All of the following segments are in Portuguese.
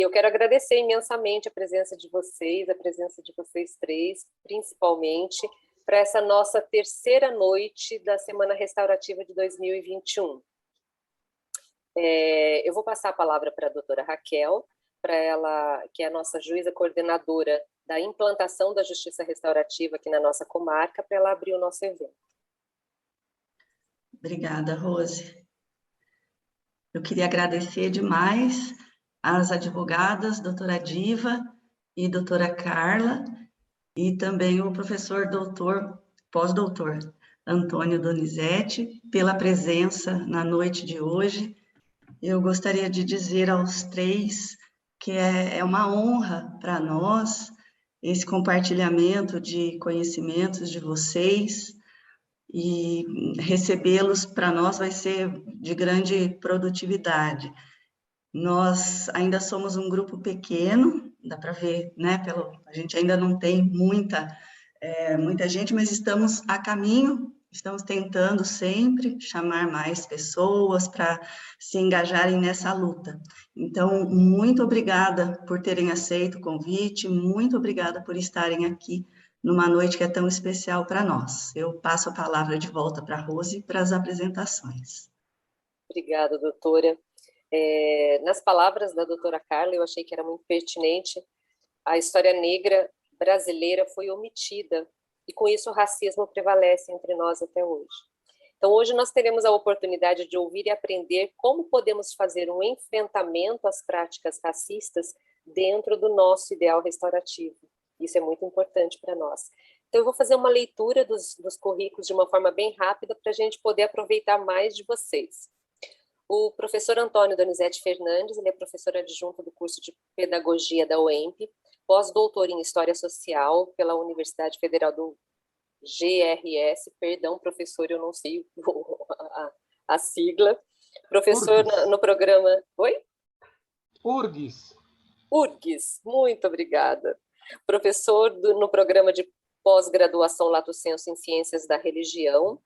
Eu quero agradecer imensamente a presença de vocês, a presença de vocês três, principalmente, para essa nossa terceira noite da Semana Restaurativa de 2021. Eu vou passar a palavra para a doutora Raquel, para ela, que é a nossa juíza coordenadora da implantação da Justiça Restaurativa aqui na nossa comarca, para ela abrir o nosso evento. Obrigada, Rose. Eu queria agradecer demais às advogadas, doutora Diva e doutora Carla, e também o professor doutor, pós-doutor Antônio Donizete, pela presença na noite de hoje. Eu gostaria de dizer aos três que é uma honra para nós esse compartilhamento de conhecimentos de vocês, e recebê-los para nós vai ser de grande produtividade. Nós ainda somos um grupo pequeno, dá para ver, né? A gente ainda não tem muita gente, mas estamos a caminho, estamos tentando sempre chamar mais pessoas para se engajarem nessa luta. Então, muito obrigada por terem aceito o convite, muito obrigada por estarem aqui numa noite que é tão especial para nós. Eu passo a palavra de volta para a Rose para as apresentações. Obrigada, doutora. Nas palavras da doutora Carla, eu achei que era muito pertinente. A história negra brasileira foi omitida e, com isso, o racismo prevalece entre nós até hoje. Então, hoje nós teremos a oportunidade de ouvir e aprender como podemos fazer um enfrentamento às práticas racistas dentro do nosso ideal restaurativo. Isso é muito importante para nós. Então, eu vou fazer uma leitura dos currículos de uma forma bem rápida para a gente poder aproveitar mais de vocês. O professor Antônio Donizete Fernandes, ele é professor adjunto do curso de Pedagogia da UEMP, pós-doutor em História Social pela Universidade Federal do GRS, perdão, professor, eu não sei a sigla. Professor no programa... Oi? URGS, muito obrigada. Professor no programa de pós-graduação Lato Sensu em Ciências da Religião,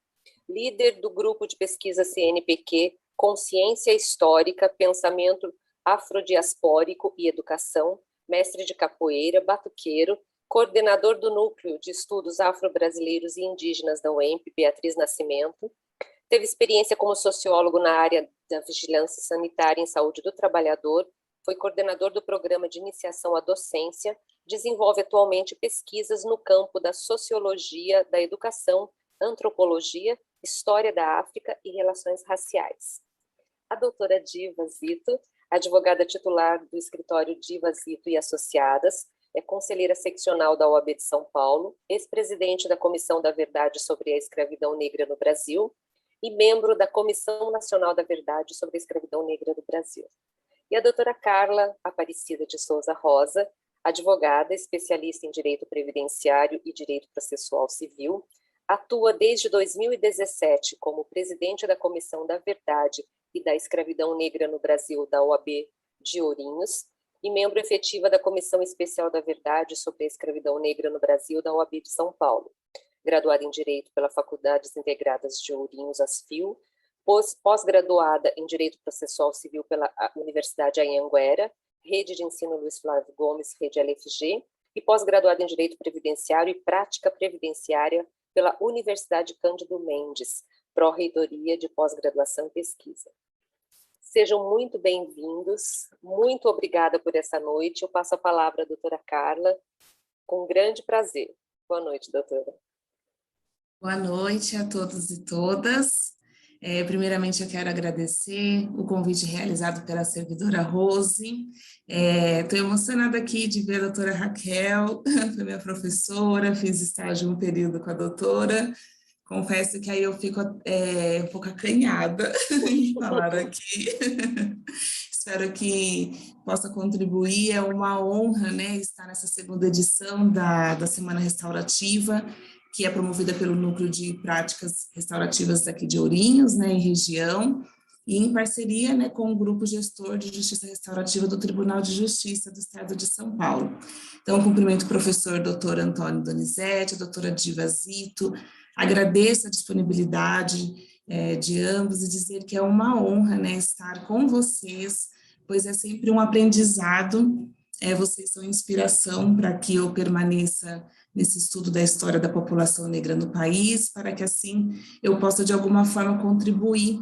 líder do grupo de pesquisa CNPq, Consciência Histórica, Pensamento Afrodiaspórico e Educação, mestre de capoeira, batuqueiro, coordenador do Núcleo de Estudos Afro-Brasileiros e Indígenas da UEMP, Beatriz Nascimento, teve experiência como sociólogo na área da vigilância sanitária em saúde do trabalhador, foi coordenador do programa de iniciação à docência, desenvolve atualmente pesquisas no campo da sociologia, da educação, antropologia, história da África e relações raciais. A doutora Diva Zito, advogada titular do escritório Diva Zito e Associadas, é conselheira seccional da OAB de São Paulo, ex-presidente da Comissão da Verdade sobre a Escravidão Negra no Brasil e membro da Comissão Nacional da Verdade sobre a Escravidão Negra do Brasil. E a doutora Carla Aparecida de Souza Rosa, advogada, especialista em Direito Previdenciário e Direito Processual Civil, atua desde 2017 como presidente da Comissão da Verdade e da Escravidão Negra no Brasil da OAB de Ourinhos e membro efetiva da Comissão Especial da Verdade sobre a Escravidão Negra no Brasil da OAB de São Paulo. Graduada em Direito pela Faculdades Integradas de Ourinhos, ASFIO, pós-graduada em Direito Processual Civil pela Universidade Anhanguera, Rede de Ensino Luiz Flávio Gomes, Rede LFG, e pós-graduada em Direito Previdenciário e Prática Previdenciária pela Universidade Cândido Mendes, Pró-Reitoria de Pós-Graduação e Pesquisa. Sejam muito bem-vindos, muito obrigada por essa noite. Eu passo a palavra à doutora Carla, com grande prazer. Boa noite, doutora. Boa noite a todos e todas. Primeiramente, eu quero agradecer o convite realizado pela servidora Rose. Estou emocionada aqui de ver a doutora Raquel, foi minha professora, fiz estágio um período com a doutora. Confesso que aí eu fico um pouco acanhada em falar aqui. Espero que possa contribuir. É uma honra, né, estar nessa segunda edição da Semana Restaurativa, que é promovida pelo Núcleo de Práticas Restaurativas aqui de Ourinhos, né, em região, e em parceria, né, com o Grupo Gestor de Justiça Restaurativa do Tribunal de Justiça do Estado de São Paulo. Então, cumprimento o professor Dr. Antônio Donizete, a doutora Diva Zito, agradeço a disponibilidade de ambos e dizer que é uma honra, né, estar com vocês pois é sempre um aprendizado. Vocês são inspiração para que eu permaneça nesse estudo da história da população negra no país, para que assim eu possa de alguma forma contribuir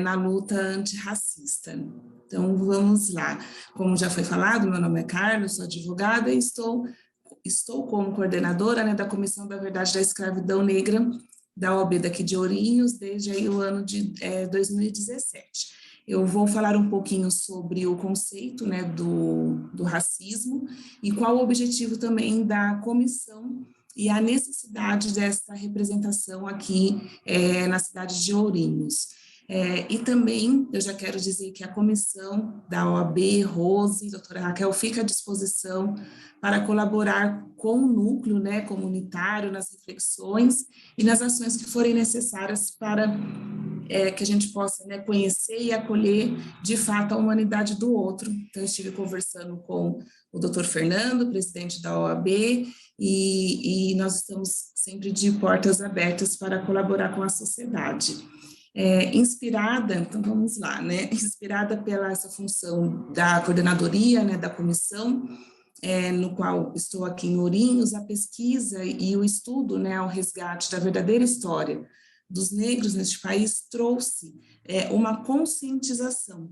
na luta antirracista. Então vamos lá. Como já foi falado, meu nome é Carlos, sou advogada e estou como coordenadora, né, da Comissão da Verdade da Escravidão Negra da OAB daqui de Ourinhos desde aí o ano de 2017. Eu vou falar um pouquinho sobre o conceito, né, do racismo e qual o objetivo também da comissão e a necessidade dessa representação aqui na cidade de Ourinhos. E também eu já quero dizer que a comissão da OAB, Rose, doutora Raquel, fica à disposição para colaborar com o núcleo, né, comunitário nas reflexões e nas ações que forem necessárias para que a gente possa, né, conhecer e acolher de fato a humanidade do outro. Então, eu estive conversando com o doutor Fernando, presidente da OAB, e nós estamos sempre de portas abertas para colaborar com a sociedade. Inspirada, então vamos lá, né? Inspirada pela essa função da coordenadoria, né, da comissão, no qual estou aqui em Ourinhos, a pesquisa e o estudo, né, ao resgate da verdadeira história dos negros neste país trouxe uma conscientização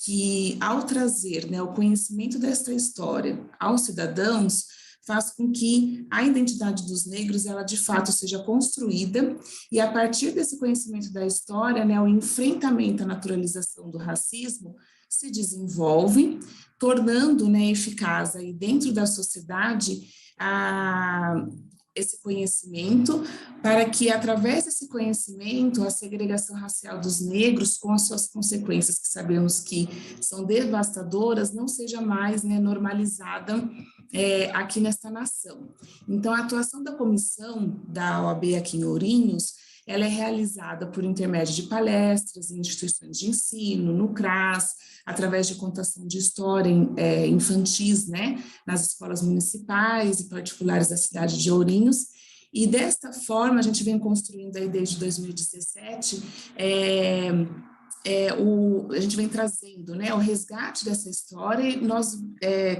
que, ao trazer, né, o conhecimento desta história aos cidadãos, faz com que a identidade dos negros, ela de fato seja construída, e a partir desse conhecimento da história, né, o enfrentamento à naturalização do racismo se desenvolve, tornando, né, eficaz aí dentro da sociedade esse conhecimento, para que, através desse conhecimento, a segregação racial dos negros, com as suas consequências, que sabemos que são devastadoras, não seja mais, né, normalizada aqui nesta nação. Então, a atuação da comissão da OAB aqui em Ourinhos, ela é realizada por intermédio de palestras em instituições de ensino, no CRAS, através de contação de história infantis, né, nas escolas municipais e particulares da cidade de Ourinhos. E desta forma, a gente vem construindo aí desde 2017, a gente vem trazendo, né, o resgate dessa história, e nós,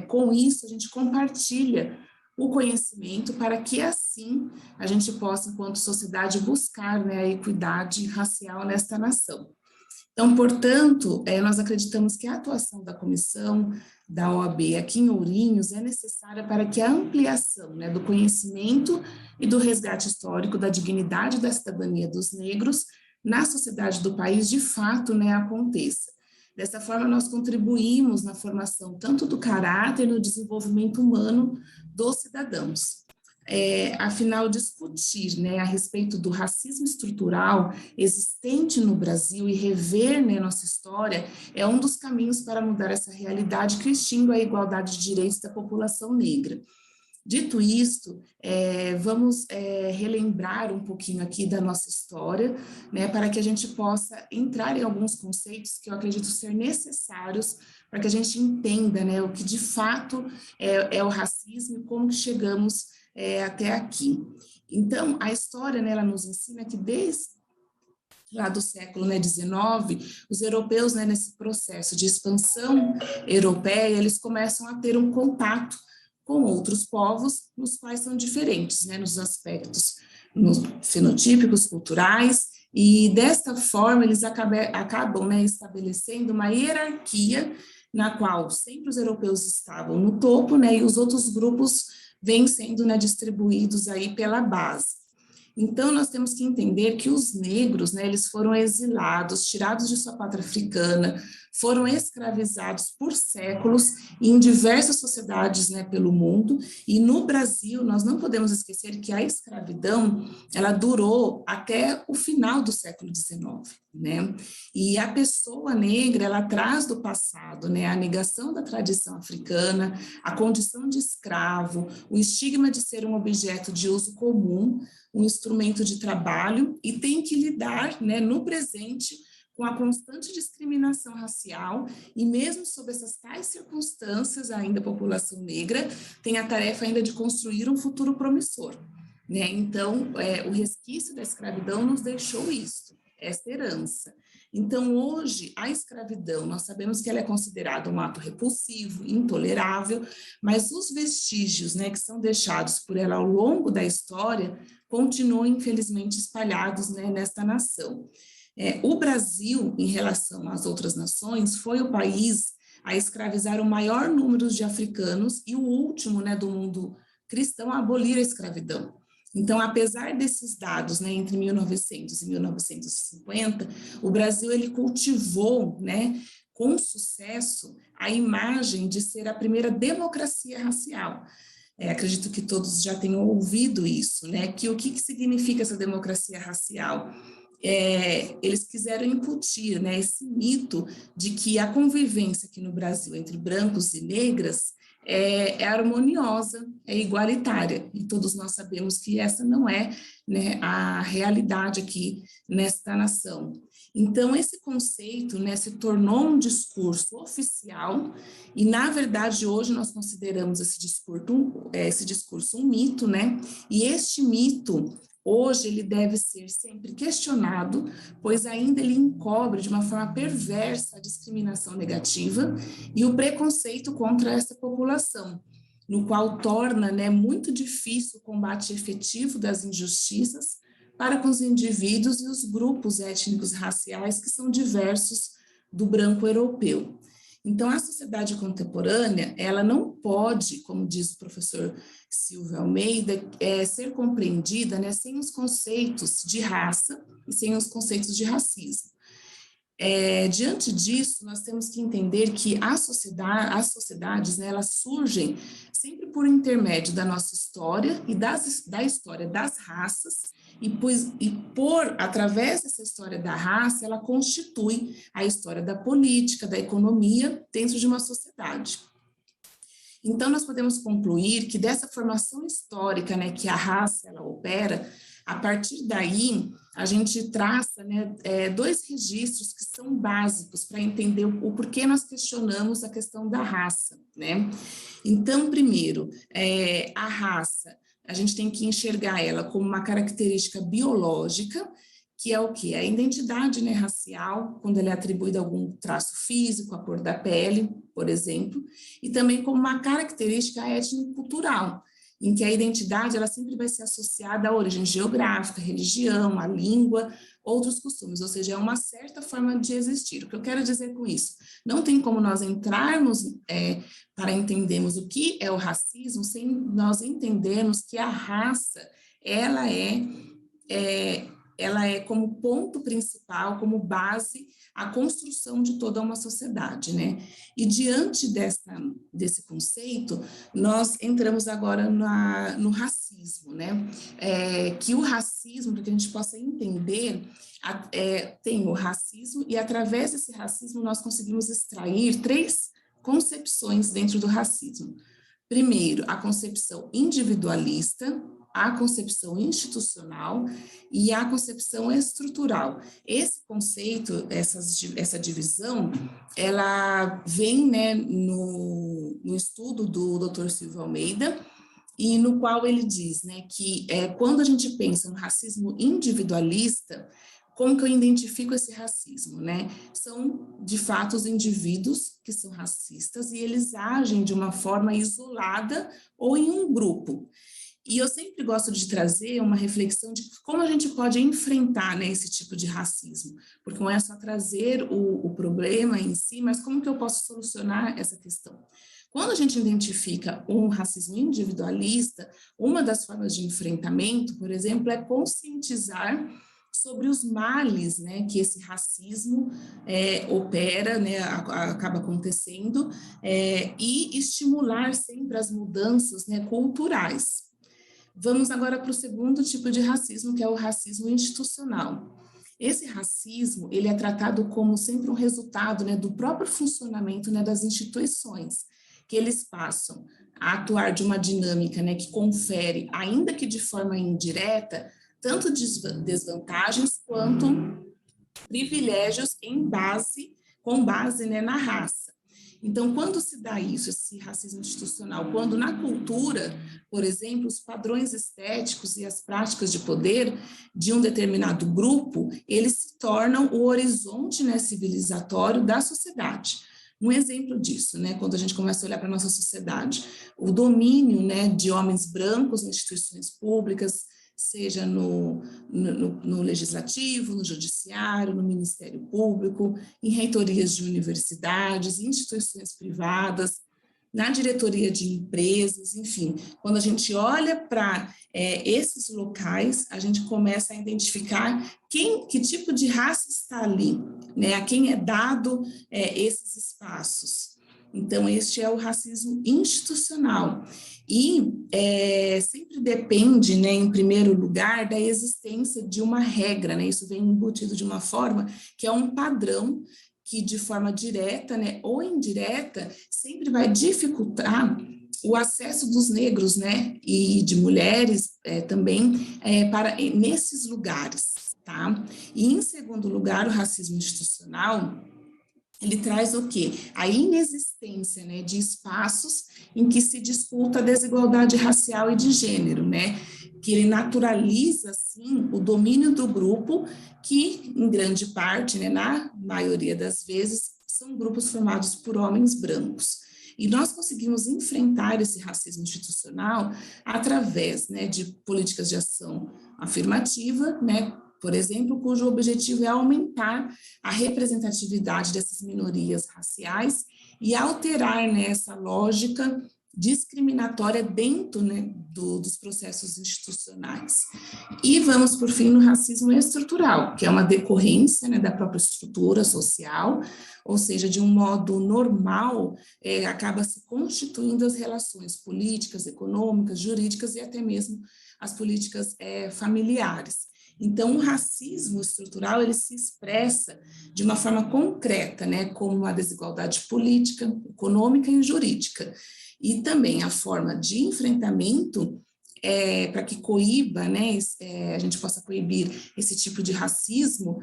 com isso, a gente compartilha o conhecimento para que, assim, a gente possa, enquanto sociedade, buscar, né, a equidade racial nesta nação. Então, portanto, nós acreditamos que a atuação da comissão da OAB aqui em Ourinhos é necessária para que a ampliação, né, do conhecimento e do resgate histórico da dignidade da cidadania dos negros na sociedade do país, de fato, né, aconteça. Dessa forma, nós contribuímos na formação tanto do caráter e no desenvolvimento humano dos cidadãos. Afinal, discutir, né, a respeito do racismo estrutural existente no Brasil e rever, né, nossa história é um dos caminhos para mudar essa realidade que extingue a igualdade de direitos da população negra. Dito isto, vamos relembrar um pouquinho aqui da nossa história, né, para que a gente possa entrar em alguns conceitos que eu acredito ser necessários para que a gente entenda, né, o que de fato é o racismo e como que chegamos até aqui. Então, a história, né, ela nos ensina que desde lá do século, né, XIX, os europeus, né, nesse processo de expansão europeia, eles começam a ter um contato com outros povos, nos quais são diferentes, né, nos aspectos fenotípicos, culturais, e desta forma eles acabam, né, estabelecendo uma hierarquia na qual sempre os europeus estavam no topo, né, e os outros grupos vêm sendo, né, distribuídos aí pela base. Então, nós temos que entender que os negros, né, eles foram exilados, tirados de sua pátria africana, foram escravizados por séculos em diversas sociedades, né, pelo mundo, e no Brasil nós não podemos esquecer que a escravidão, ela durou até o final do século XIX, né, e a pessoa negra, ela traz do passado, né, a negação da tradição africana, a condição de escravo, o estigma de ser um objeto de uso comum, um instrumento de trabalho, e tem que lidar, né, no presente com a constante discriminação racial, e mesmo sob essas tais circunstâncias, ainda a população negra tem a tarefa ainda de construir um futuro promissor, né? Então, o resquício da escravidão nos deixou isso, essa herança. Então, hoje, a escravidão, nós sabemos que ela é considerada um ato repulsivo, intolerável, mas os vestígios, né, que são deixados por ela ao longo da história continuam, infelizmente, espalhados, né, nesta nação. O Brasil, em relação às outras nações, foi o país a escravizar o maior número de africanos e o último, né, do mundo cristão a abolir a escravidão. Então, apesar desses dados, né, entre 1900 e 1950, o Brasil ele cultivou, né, com sucesso a imagem de ser a primeira democracia racial. Acredito que todos já tenham ouvido isso, né? Que o que significa essa democracia racial? Eles quiseram incutir, né, esse mito de que a convivência aqui no Brasil entre brancos e negras é harmoniosa, é igualitária, e todos nós sabemos que essa não é, né, a realidade aqui nesta nação. Então, esse conceito, né, se tornou um discurso oficial, e, na verdade, hoje nós consideramos esse discurso um mito, né, e este mito, hoje, ele deve ser sempre questionado, pois ainda ele encobre de uma forma perversa a discriminação negativa e o preconceito contra essa população, no qual torna, né, muito difícil o combate efetivo das injustiças para com os indivíduos e os grupos étnicos raciais que são diversos do branco europeu. Então, a sociedade contemporânea, ela não pode, como diz o professor Silvio Almeida, ser compreendida, né, sem os conceitos de raça e sem os conceitos de racismo. Diante disso, nós temos que entender que as sociedades, né, elas surgem sempre por intermédio da nossa história e da história das raças, através dessa história da raça, ela constitui a história da política, da economia dentro de uma sociedade. Então, nós podemos concluir que dessa formação histórica, né, que a raça ela opera, a partir daí, a gente traça, né, dois registros que são básicos para entender o porquê nós questionamos a questão da raça, né? Então, primeiro, a raça, a gente tem que enxergar ela como uma característica biológica, que é o quê? A identidade, né, racial, quando ela é atribuída a algum traço físico, a cor da pele, por exemplo, e também como uma característica étnico-cultural, em que a identidade ela sempre vai ser associada à origem geográfica, religião, à língua, outros costumes, ou seja, é uma certa forma de existir. O que eu quero dizer com isso? Não tem como nós entrarmos para entendermos o que é o racismo sem nós entendermos que a raça, ela é como ponto principal, como base, a construção de toda uma sociedade, né? E diante desse conceito, nós entramos agora no racismo, né? Que o racismo, para que a gente possa entender, tem o racismo, e através desse racismo nós conseguimos extrair 3 concepções dentro do racismo. Primeiro, a concepção individualista, a concepção institucional e a concepção estrutural. Esse conceito, essa divisão, ela vem, né, no estudo do Dr. Silvio Almeida, e no qual ele diz, né, que quando a gente pensa no racismo individualista, como que eu identifico esse racismo, né? São, de fato, os indivíduos que são racistas e eles agem de uma forma isolada ou em um grupo. E eu sempre gosto de trazer uma reflexão de como a gente pode enfrentar, né, esse tipo de racismo, porque não é só trazer o problema em si, mas como que eu posso solucionar essa questão. Quando a gente identifica um racismo individualista, uma das formas de enfrentamento, por exemplo, é conscientizar sobre os males, né, que esse racismo opera, né, acaba acontecendo, e estimular sempre as mudanças, né, culturais. Vamos agora para o segundo tipo de racismo, que é o racismo institucional. Esse racismo, ele é tratado como sempre um resultado, né, do próprio funcionamento, né, das instituições, que eles passam a atuar de uma dinâmica, né, que confere, ainda que de forma indireta, tanto desvantagens quanto privilégios com base, né, na raça. Então, quando se dá isso, esse racismo institucional? Quando na cultura, por exemplo, os padrões estéticos e as práticas de poder de um determinado grupo, eles se tornam o horizonte, né, civilizatório da sociedade. Um exemplo disso, né, quando a gente começa a olhar para a nossa sociedade, o domínio, né, de homens brancos em instituições públicas, seja no legislativo, no judiciário, no Ministério Público, em reitorias de universidades, instituições privadas, na diretoria de empresas, enfim. Quando a gente olha para esses locais, a gente começa a identificar que tipo de raça está ali, né? A quem é dado esses espaços. Então, este é o racismo institucional. E sempre depende, né, em primeiro lugar, da existência de uma regra, né? Isso vem embutido de uma forma que é um padrão que, de forma direta, né, ou indireta, sempre vai dificultar o acesso dos negros, né, e de mulheres também para nesses lugares, tá? E, em segundo lugar, o racismo institucional, ele traz o quê? A inexistência, né, de espaços em que se discuta a desigualdade racial e de gênero, né? Que ele naturaliza, assim, o domínio do grupo, que, em grande parte, né, na maioria das vezes, são grupos formados por homens brancos. E nós conseguimos enfrentar esse racismo institucional através, né, de políticas de ação afirmativa, né, por exemplo, cujo objetivo é aumentar a representatividade dessas minorias raciais e alterar, né, essa lógica discriminatória dentro, né, dos processos institucionais. E vamos, por fim, no racismo estrutural, que é uma decorrência, né, da própria estrutura social, ou seja, de um modo normal, acaba se constituindo as relações políticas, econômicas, jurídicas e até mesmo as políticas familiares. Então, o racismo estrutural, ele se expressa de uma forma concreta, né, como uma desigualdade política, econômica e jurídica. E também a forma de enfrentamento para que coíba, né, a gente possa coibir esse tipo de racismo,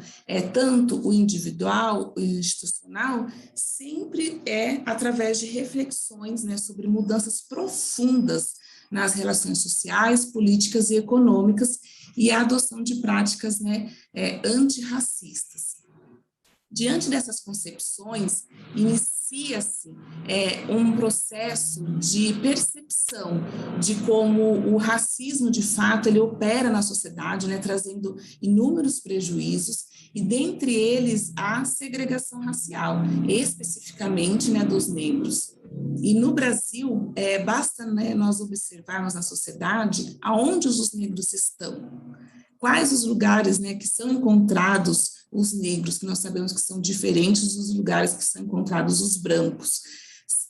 tanto o individual e o institucional, sempre é através de reflexões, né, sobre mudanças profundas nas relações sociais, políticas e econômicas, e a adoção de práticas, né, antirracistas. Diante dessas concepções, inicia-se um processo de percepção de como o racismo, de fato, ele opera na sociedade, né, trazendo inúmeros prejuízos, e dentre eles a segregação racial, especificamente, né, dos negros. E no Brasil, basta, né, nós observarmos na sociedade aonde os negros estão, quais os lugares, né, que são encontrados os negros, que nós sabemos que são diferentes dos lugares que são encontrados os brancos.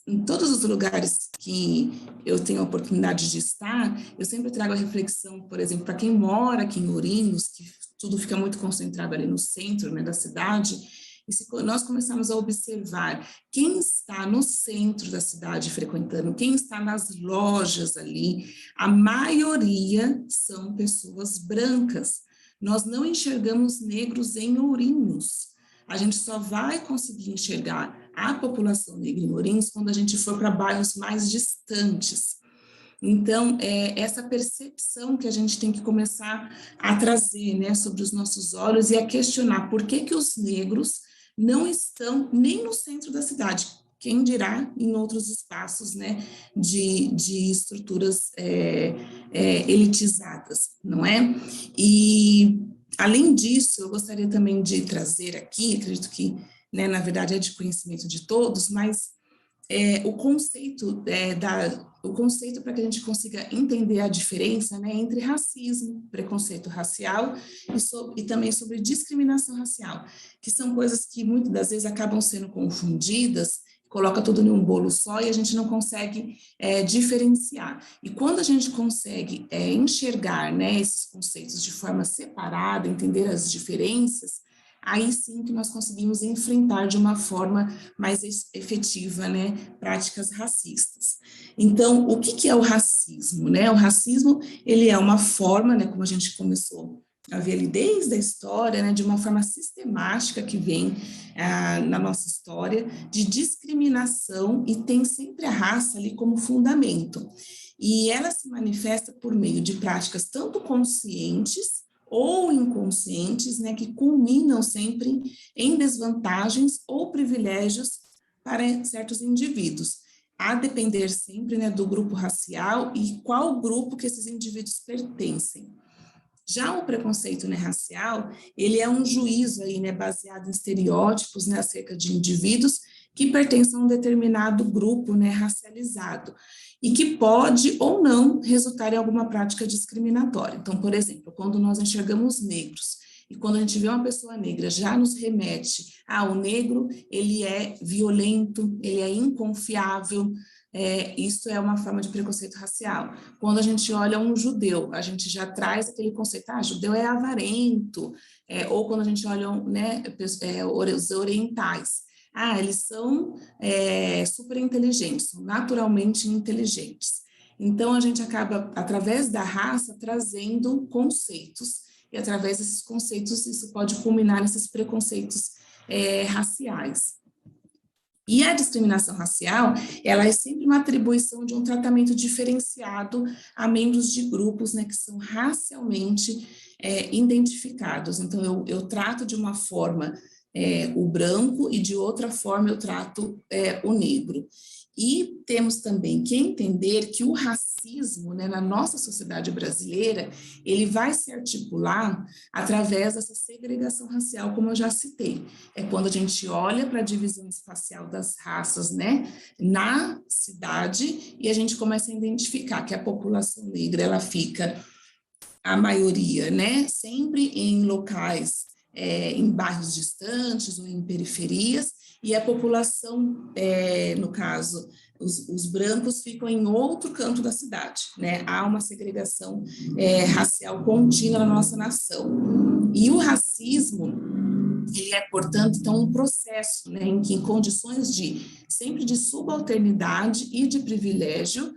Em todos os lugares que eu tenho a oportunidade de estar, eu sempre trago a reflexão, por exemplo, para quem mora aqui em Ourinhos, que tudo fica muito concentrado ali no centro, né, da cidade, e se nós começarmos a observar quem está no centro da cidade frequentando, quem está nas lojas ali, a maioria são pessoas brancas. Nós não enxergamos negros em Ourinhos. A gente só vai conseguir enxergar a população negra em Ourinhos quando a gente for para bairros mais distantes. Então, essa percepção que a gente tem que começar a trazer, né, sobre os nossos olhos e a questionar por que os negros não estão nem no centro da cidade, quem dirá em outros espaços, né, de estruturas elitizadas, não é? E, além disso, eu gostaria também de trazer aqui, acredito que, né, na verdade, é de conhecimento de todos, mas o conceito para que a gente consiga entender a diferença, né, entre racismo, preconceito racial e também sobre discriminação racial, que são coisas que muitas das vezes acabam sendo confundidas, coloca tudo em um bolo só e a gente não consegue diferenciar. E quando a gente consegue enxergar, né, esses conceitos de forma separada, entender as diferenças, aí sim que nós conseguimos enfrentar de uma forma mais efetiva, né, práticas racistas. Então, o que é o racismo, né? O racismo, ele é uma forma, né, como a gente começou havia ali desde a história, né, de uma forma sistemática que vem na nossa história, de discriminação, e tem sempre a raça ali como fundamento. E ela se manifesta por meio de práticas tanto conscientes ou inconscientes, né, que culminam sempre em desvantagens ou privilégios para certos indivíduos, a depender sempre, né, do grupo racial e qual grupo que esses indivíduos pertencem. Já o preconceito, né, racial, ele é um juízo aí, né, baseado em estereótipos, né, acerca de indivíduos que pertencem a um determinado grupo, né, racializado, e que pode ou não resultar em alguma prática discriminatória. Então, por exemplo, quando nós enxergamos negros e quando a gente vê uma pessoa negra, já nos remete o negro, ele é violento, ele é inconfiável. Isso é uma forma de preconceito racial. Quando a gente olha um judeu, a gente já traz aquele conceito, judeu é avarento, ou quando a gente olha, né, os orientais, eles são super inteligentes, são naturalmente inteligentes. Então, a gente acaba, através da raça, trazendo conceitos, e através desses conceitos, isso pode culminar nesses preconceitos raciais. E a discriminação racial, ela é sempre uma atribuição de um tratamento diferenciado a membros de grupos, né, que são racialmente identificados. Então, eu trato de uma forma o branco e de outra forma eu trato o negro. E temos também que entender que o racismo, né, na nossa sociedade brasileira, ele vai se articular através dessa segregação racial, como eu já citei. É quando a gente olha para a divisão espacial das raças, né, na cidade, e a gente começa a identificar que a população negra, ela fica, a maioria, né, sempre em locais, em bairros distantes ou em periferias, e a população, no caso, os brancos ficam em outro canto da cidade, né? Há uma segregação racial contínua na nossa nação. E o racismo, ele é, portanto, então, um processo, né, em que, em condições sempre de subalternidade e de privilégio,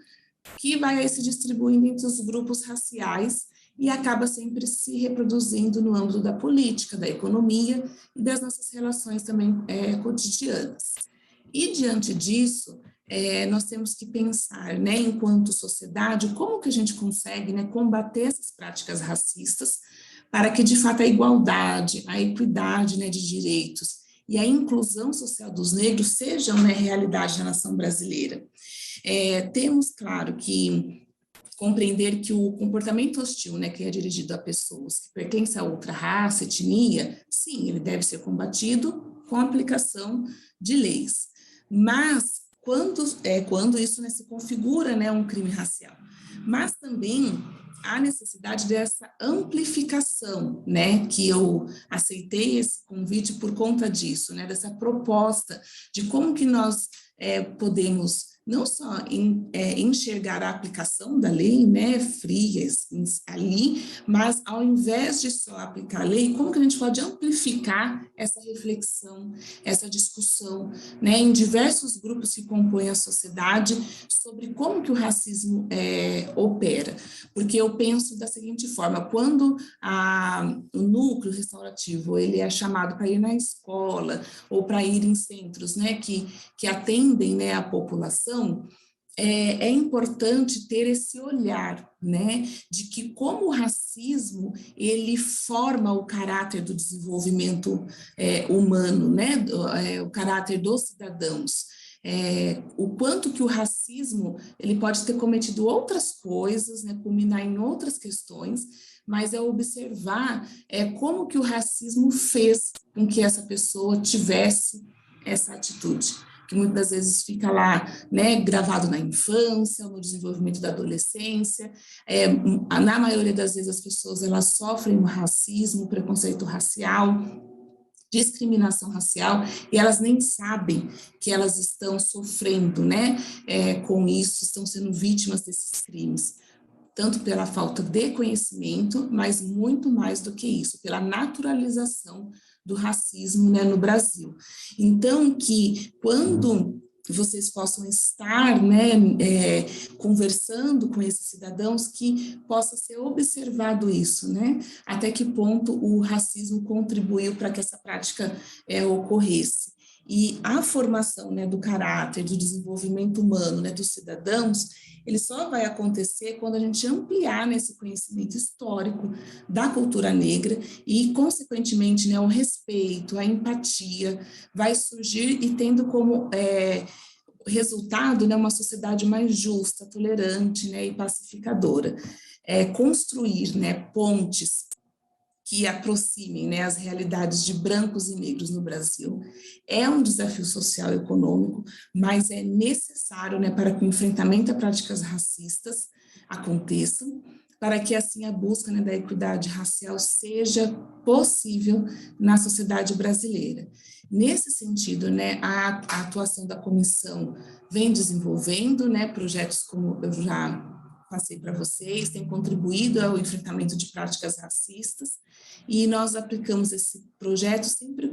que vai se distribuindo entre os grupos raciais e acaba sempre se reproduzindo no âmbito da política, da economia e das nossas relações também cotidianas. E, diante disso, nós temos que pensar, né, enquanto sociedade, como que a gente consegue, né, combater essas práticas racistas para que, de fato, a igualdade, a equidade, né, de direitos e a inclusão social dos negros sejam, né, realidade da nação brasileira. Temos, claro, que compreender que o comportamento hostil, né, que é dirigido a pessoas que pertencem a outra raça, etnia, sim, ele deve ser combatido com a aplicação de leis. Mas quando isso, né, se configura, né, um crime racial. Mas também há necessidade dessa amplificação, né, que eu aceitei esse convite por conta disso, né, dessa proposta de como que nós podemos não só enxergar a aplicação da lei, né, frias ali, mas ao invés de só aplicar a lei, como que a gente pode amplificar essa reflexão, essa discussão, né, em diversos grupos que compõem a sociedade sobre como que o racismo opera. Porque eu penso da seguinte forma, quando o núcleo restaurativo ele é chamado para ir na escola ou para ir em centros, né, que atendem, né, a população, é importante ter esse olhar, né, de que como o racismo, ele forma o caráter do desenvolvimento humano, né, o caráter dos cidadãos, o quanto que o racismo, ele pode ter cometido outras coisas, né, culminar em outras questões, mas é observar como que o racismo fez com que essa pessoa tivesse essa atitude, que muitas das vezes fica lá, né, gravado na infância, no desenvolvimento da adolescência. Na maioria das vezes as pessoas elas sofrem um racismo, preconceito racial, discriminação racial, e elas nem sabem que elas estão sofrendo, né, com isso, estão sendo vítimas desses crimes, tanto pela falta de conhecimento, mas muito mais do que isso, pela naturalização do racismo, né, no Brasil. Então, que quando que vocês possam estar, né, conversando com esses cidadãos, que possa ser observado isso, né? Até que ponto o racismo contribuiu para que essa prática ocorresse. E a formação, né, do caráter, do desenvolvimento humano, né, dos cidadãos, ele só vai acontecer quando a gente ampliar, né, esse conhecimento histórico da cultura negra e, consequentemente, né, o respeito, a empatia vai surgir e tendo como resultado, né, uma sociedade mais justa, tolerante, né, e pacificadora. Construir, né, pontes que aproximem, né, as realidades de brancos e negros no Brasil é um desafio social e econômico, mas é necessário, né, para que o enfrentamento a práticas racistas aconteça, para que assim a busca, né, da equidade racial seja possível na sociedade brasileira. Nesse sentido, né, a atuação da comissão vem desenvolvendo, né, projetos como eu já passei para vocês, tem contribuído ao enfrentamento de práticas racistas, e nós aplicamos esse projeto sempre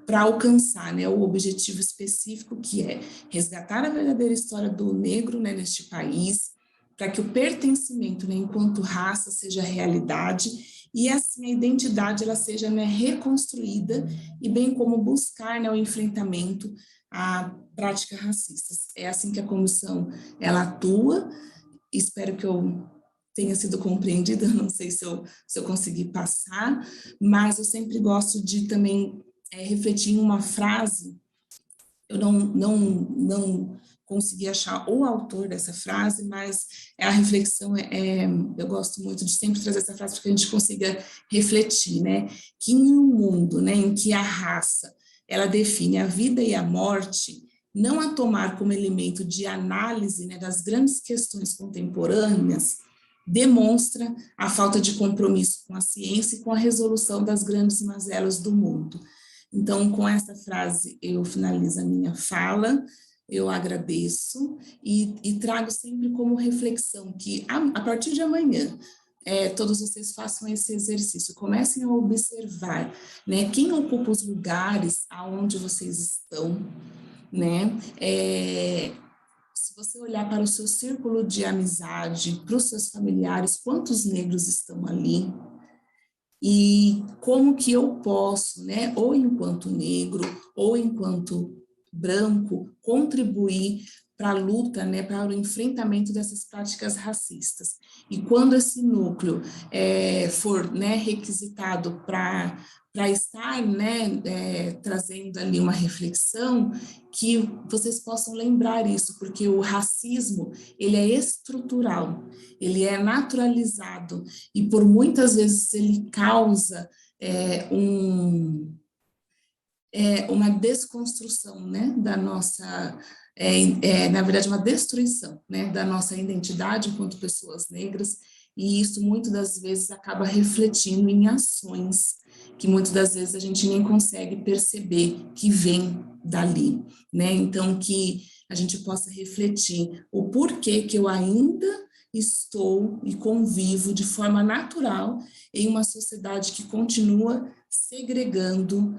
para alcançar, né, o objetivo específico, que é resgatar a verdadeira história do negro, né, neste país, para que o pertencimento, né, enquanto raça seja realidade, e assim a identidade ela seja, né, reconstruída, e bem como buscar, né, o enfrentamento a práticas racistas. É assim que a comissão ela atua. Espero que eu tenha sido compreendida, não sei se eu consegui passar, mas eu sempre gosto de também refletir em uma frase. Eu não consegui achar o autor dessa frase, mas a reflexão eu gosto muito de sempre trazer essa frase para que a gente consiga refletir, né? Que em um mundo, né, em que a raça ela define a vida e a morte, não a tomar como elemento de análise, né, das grandes questões contemporâneas, demonstra a falta de compromisso com a ciência e com a resolução das grandes mazelas do mundo. Então, com essa frase, eu finalizo a minha fala, eu agradeço e trago sempre como reflexão que, a partir de amanhã, todos vocês façam esse exercício, comecem a observar, né, quem ocupa os lugares aonde vocês estão, né, se você olhar para o seu círculo de amizade, para os seus familiares, quantos negros estão ali? E como que eu posso, né, ou enquanto negro, ou enquanto branco, contribuir para a luta, né, para o enfrentamento dessas práticas racistas. E quando esse núcleo for, né, requisitado para estar, né, trazendo ali uma reflexão, que vocês possam lembrar isso, porque o racismo, ele é estrutural, ele é naturalizado, e por muitas vezes ele causa uma desconstrução, né, da nossa, na verdade, uma destruição, né, da nossa identidade enquanto pessoas negras, e isso muitas das vezes acaba refletindo em ações que muitas das vezes a gente nem consegue perceber que vem dali, né, então que a gente possa refletir o porquê que eu ainda estou e convivo de forma natural em uma sociedade que continua segregando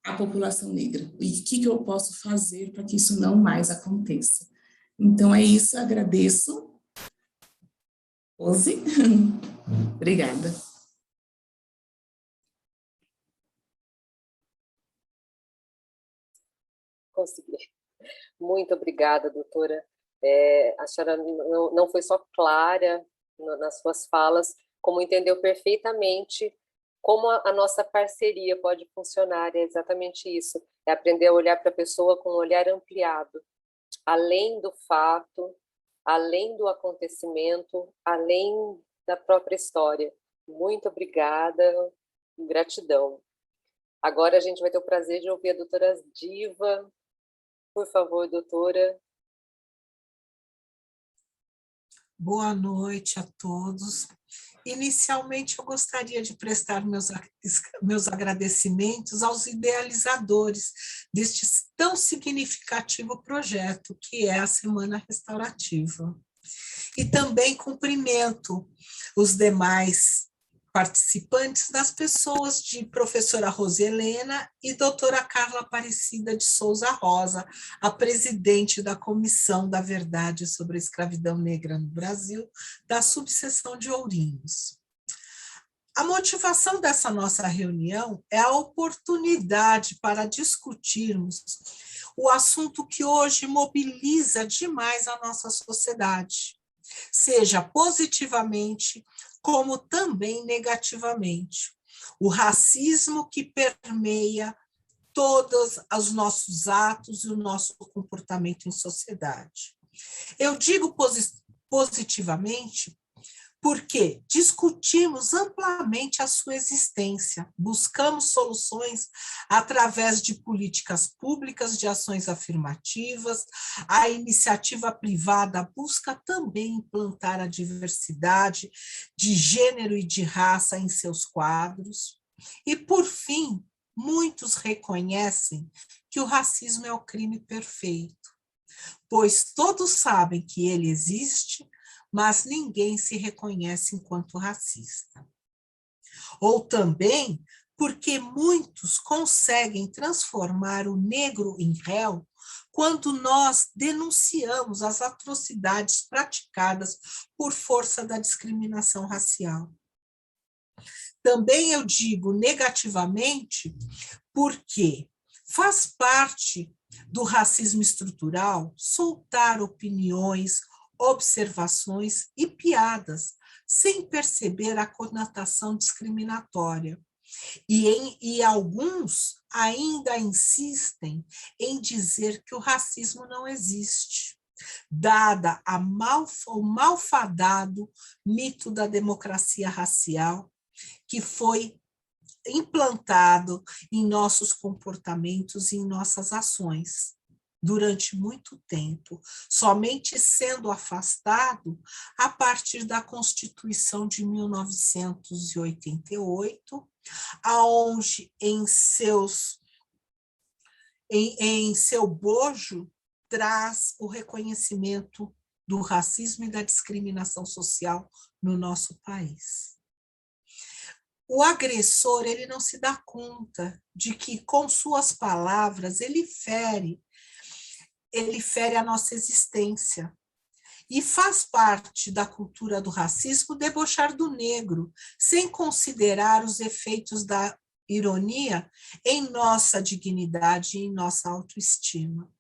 a população negra, e o que eu posso fazer para que isso não mais aconteça. Então é isso, agradeço. Rose, obrigada. Consegui. Muito obrigada, doutora. A senhora não foi só clara nas suas falas, como entendeu perfeitamente como a nossa parceria pode funcionar. É exatamente isso, é aprender a olhar para a pessoa com um olhar ampliado, além do fato, além do acontecimento, além da própria história. Muito obrigada, gratidão. Agora a gente vai ter o prazer de ouvir a doutora Diva. Por favor, doutora. Boa noite a todos. Inicialmente, eu gostaria de prestar meus agradecimentos aos idealizadores deste tão significativo projeto, que é a Semana Restaurativa. E também cumprimento os demais participantes das pessoas de professora Roselena e doutora Carla Aparecida de Souza Rosa, a presidente da Comissão da Verdade sobre a Escravidão Negra no Brasil, da subseção de Ourinhos. A motivação dessa nossa reunião é a oportunidade para discutirmos o assunto que hoje mobiliza demais a nossa sociedade, seja positivamente como também negativamente. O racismo que permeia todos os nossos atos e o nosso comportamento em sociedade. Eu digo positivamente porque discutimos amplamente a sua existência, buscamos soluções através de políticas públicas, de ações afirmativas, a iniciativa privada busca também implantar a diversidade de gênero e de raça em seus quadros, e, por fim, muitos reconhecem que o racismo é o crime perfeito, pois todos sabem que ele existe, mas ninguém se reconhece enquanto racista. Ou também porque muitos conseguem transformar o negro em réu quando nós denunciamos as atrocidades praticadas por força da discriminação racial. Também eu digo negativamente porque faz parte do racismo estrutural soltar opiniões, observações e piadas, sem perceber a conotação discriminatória. E alguns ainda insistem em dizer que o racismo não existe, dada o malfadado mito da democracia racial, que foi implantado em nossos comportamentos e em nossas ações durante muito tempo, somente sendo afastado a partir da Constituição de 1988, aonde em seu bojo traz o reconhecimento do racismo e da discriminação social no nosso país. O agressor, ele não se dá conta de que, com suas palavras, ele fere a nossa existência. E faz parte da cultura do racismo debochar do negro, sem considerar os efeitos da ironia em nossa dignidade e em nossa autoestima.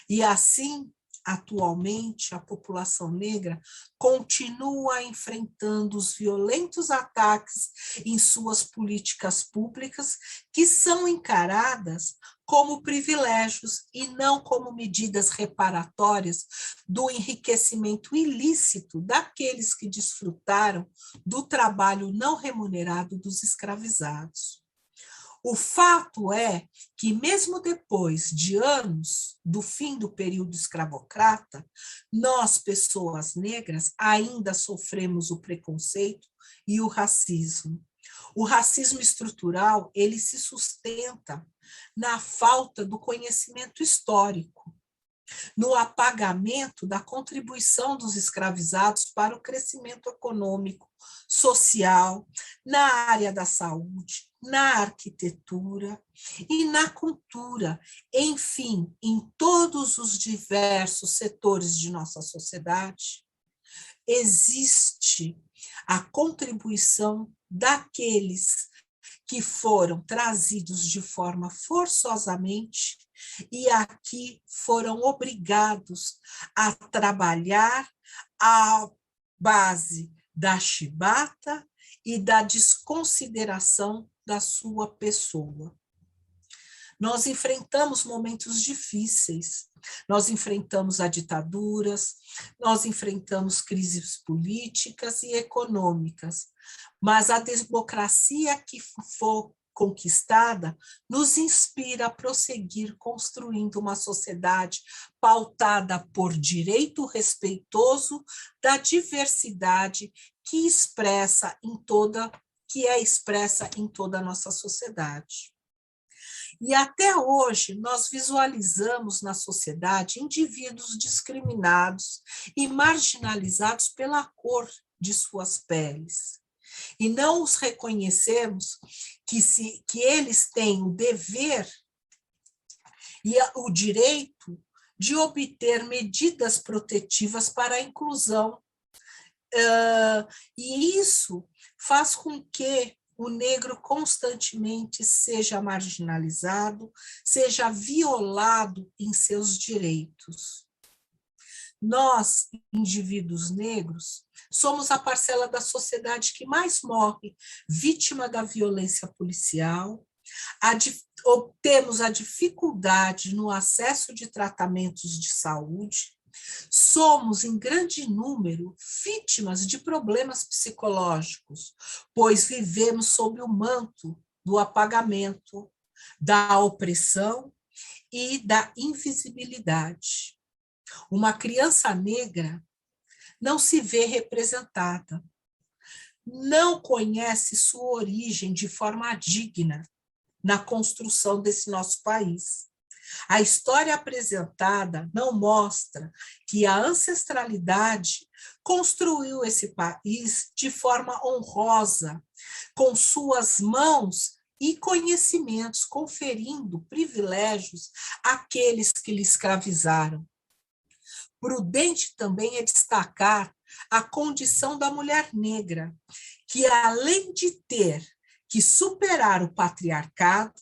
E assim, atualmente, a população negra continua enfrentando os violentos ataques em suas políticas públicas, que são encaradas como privilégios e não como medidas reparatórias do enriquecimento ilícito daqueles que desfrutaram do trabalho não remunerado dos escravizados. O fato é que, mesmo depois de anos do fim do período escravocrata, nós, pessoas negras, ainda sofremos o preconceito e o racismo. O racismo estrutural, ele se sustenta na falta do conhecimento histórico, no apagamento da contribuição dos escravizados para o crescimento econômico, social, na área da saúde, na arquitetura e na cultura, enfim, em todos os diversos setores de nossa sociedade, existe a contribuição daqueles que foram trazidos de forma forçosamente e aqui foram obrigados a trabalhar à base da chibata e da desconsideração da sua pessoa. Nós enfrentamos momentos difíceis, nós enfrentamos a ditaduras, nós enfrentamos crises políticas e econômicas, mas a democracia que for conquistada nos inspira a prosseguir construindo uma sociedade pautada por direito respeitoso da diversidade que é expressa em toda a nossa sociedade. E até hoje nós visualizamos na sociedade indivíduos discriminados e marginalizados pela cor de suas peles. e não os reconhecemos que eles têm o dever e o direito de obter medidas protetivas para a inclusão. E isso faz com que o negro constantemente seja marginalizado, seja violado em seus direitos. Nós, indivíduos negros, somos a parcela da sociedade que mais morre vítima da violência policial, temos a dificuldade no acesso de tratamentos de saúde, somos, em grande número, vítimas de problemas psicológicos, pois vivemos sob o manto do apagamento, da opressão e da invisibilidade. Uma criança negra não se vê representada, não conhece sua origem de forma digna na construção desse nosso país. A história apresentada não mostra que a ancestralidade construiu esse país de forma honrosa, com suas mãos e conhecimentos, conferindo privilégios àqueles que lhe escravizaram. Prudente também é destacar a condição da mulher negra, que, além de ter que superar o patriarcado,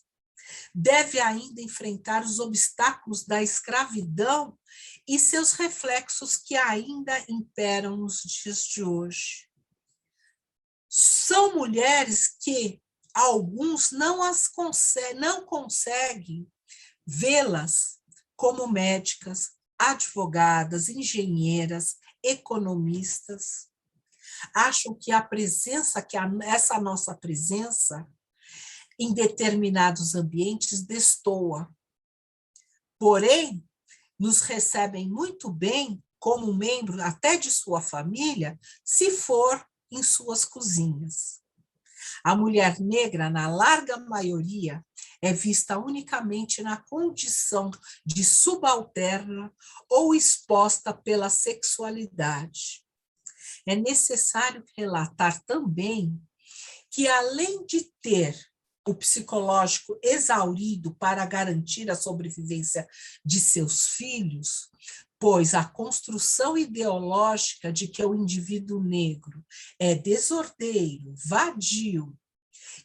deve ainda enfrentar os obstáculos da escravidão e seus reflexos que ainda imperam nos dias de hoje. São mulheres que alguns não conseguem vê-las como médicas, advogadas, engenheiras, economistas. Acham que essa nossa presença em determinados ambientes destoa. Porém, nos recebem muito bem como membro até de sua família, se for em suas cozinhas. A mulher negra, na larga maioria, é vista unicamente na condição de subalterna ou exposta pela sexualidade. É necessário relatar também que, além de ter o psicológico exaurido para garantir a sobrevivência de seus filhos, pois a construção ideológica de que o indivíduo negro é desordeiro, vadio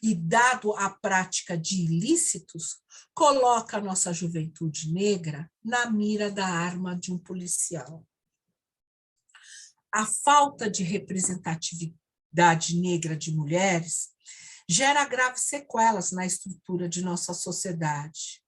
e dado à prática de ilícitos, coloca a nossa juventude negra na mira da arma de um policial. A falta de representatividade negra de mulheres gera graves sequelas na estrutura de nossa sociedade.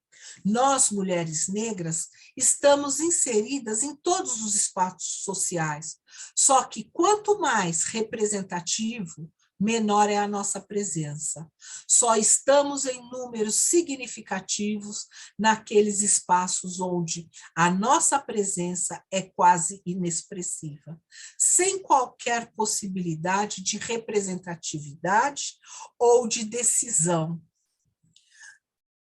Nós, mulheres negras, estamos inseridas em todos os espaços sociais, só que quanto mais representativo, menor é a nossa presença. Só estamos em números significativos naqueles espaços onde a nossa presença é quase inexpressiva, sem qualquer possibilidade de representatividade ou de decisão.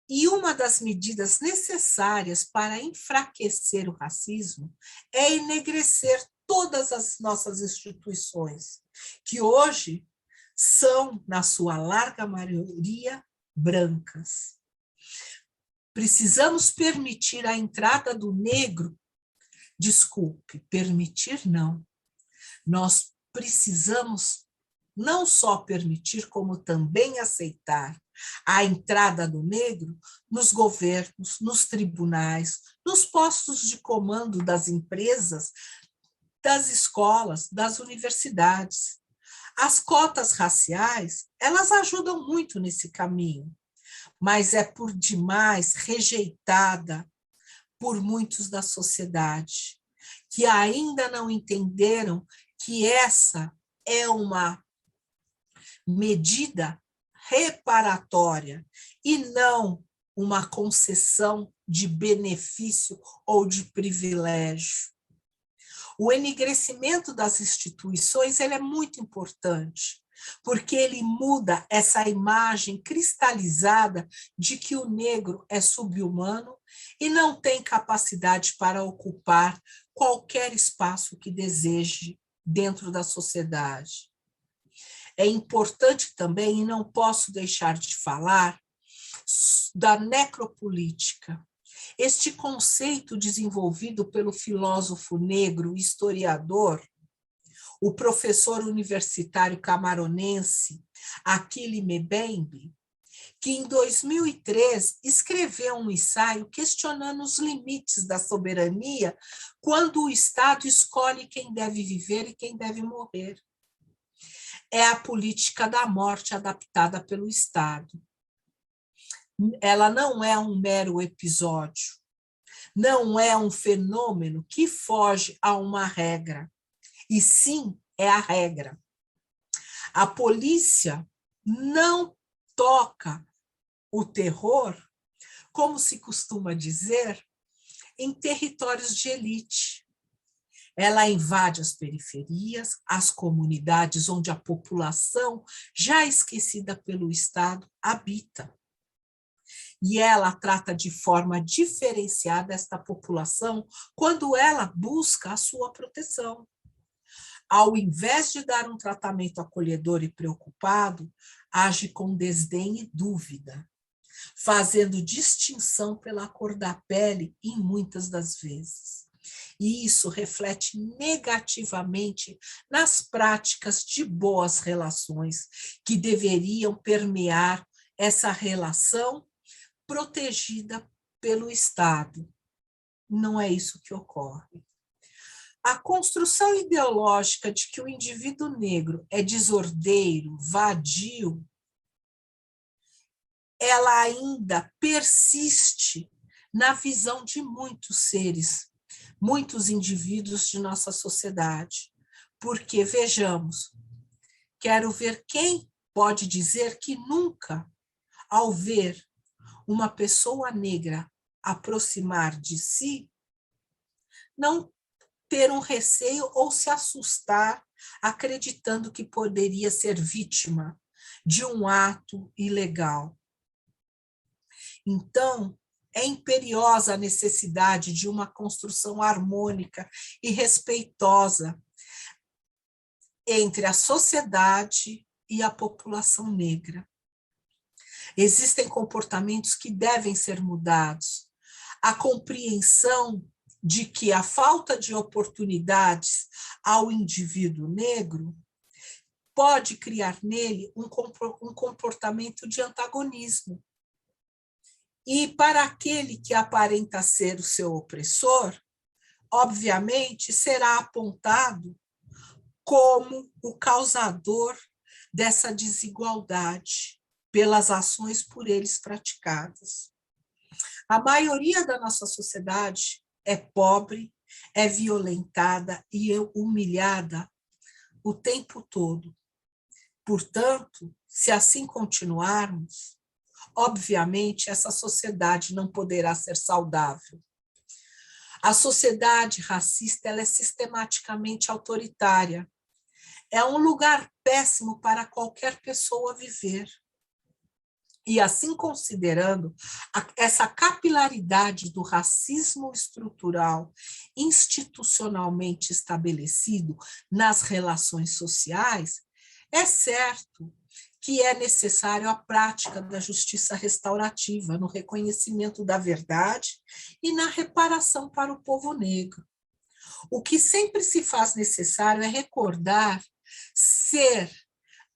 E uma das medidas necessárias para enfraquecer o racismo é enegrecer todas as nossas instituições, que hoje são, na sua larga maioria, brancas. Precisamos permitir a entrada do negro. Desculpe, permitir não. Nós precisamos não só permitir, como também aceitar a entrada do negro nos governos, nos tribunais, nos postos de comando das empresas, das escolas, das universidades. As cotas raciais, elas ajudam muito nesse caminho, mas é por demais rejeitada por muitos da sociedade, que ainda não entenderam que essa é uma medida reparatória e não uma concessão de benefício ou de privilégio. O enegrecimento das instituições ele é muito importante, porque ele muda essa imagem cristalizada de que o negro é sub-humano e não tem capacidade para ocupar qualquer espaço que deseje dentro da sociedade. é importante também, e não posso deixar de falar, da necropolítica. Este conceito desenvolvido pelo filósofo negro, historiador, o professor universitário camaronense Achille Mbembe, que em 2003 escreveu um ensaio questionando os limites da soberania quando o Estado escolhe quem deve viver e quem deve morrer. É a política da morte adaptada pelo Estado. Ela não é um mero episódio, não é um fenômeno que foge a uma regra, e sim é a regra. A polícia não toca o terror, como se costuma dizer, em territórios de elite. Ela invade as periferias, as comunidades onde a população, já esquecida pelo Estado, habita. E ela trata de forma diferenciada esta população quando ela busca a sua proteção. Ao invés de dar um tratamento acolhedor e preocupado, age com desdém e dúvida, fazendo distinção pela cor da pele em muitas das vezes. E isso reflete negativamente nas práticas de boas relações que deveriam permear essa relação protegida pelo Estado. Não é isso que ocorre. A construção ideológica de que o indivíduo negro é desordeiro, vadio, ela ainda persiste na visão de muitos seres, muitos indivíduos de nossa sociedade. Porque, vejamos, quero ver quem pode dizer que nunca, ao ver uma pessoa negra aproximar de si, não ter um receio ou se assustar, acreditando que poderia ser vítima de um ato ilegal. Então, é imperiosa a necessidade de uma construção harmônica e respeitosa entre a sociedade e a população negra. Existem comportamentos que devem ser mudados. A compreensão de que a falta de oportunidades ao indivíduo negro pode criar nele um comportamento de antagonismo. E para aquele que aparenta ser o seu opressor, obviamente será apontado como o causador dessa desigualdade pelas ações por eles praticadas. A maioria da nossa sociedade é pobre, é violentada e é humilhada o tempo todo. Portanto, se assim continuarmos, obviamente essa sociedade não poderá ser saudável. A sociedade racista ela é sistematicamente autoritária. É um lugar péssimo para qualquer pessoa viver. E assim considerando essa capilaridade do racismo estrutural institucionalmente estabelecido nas relações sociais, é certo que é necessário a prática da justiça restaurativa no reconhecimento da verdade e na reparação para o povo negro. O que sempre se faz necessário é recordar ser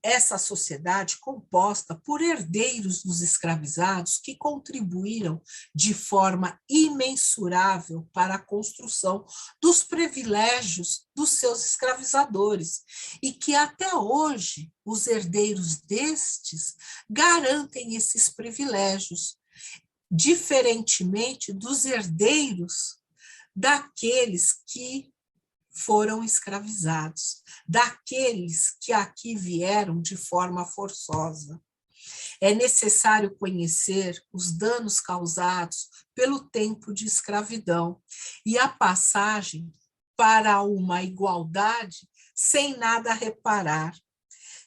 essa sociedade composta por herdeiros dos escravizados que contribuíram de forma imensurável para a construção dos privilégios dos seus escravizadores e que até hoje os herdeiros destes garantem esses privilégios, diferentemente dos herdeiros daqueles que foram escravizados, daqueles que aqui vieram de forma forçosa. É necessário conhecer os danos causados pelo tempo de escravidão e a passagem para uma igualdade sem nada a reparar,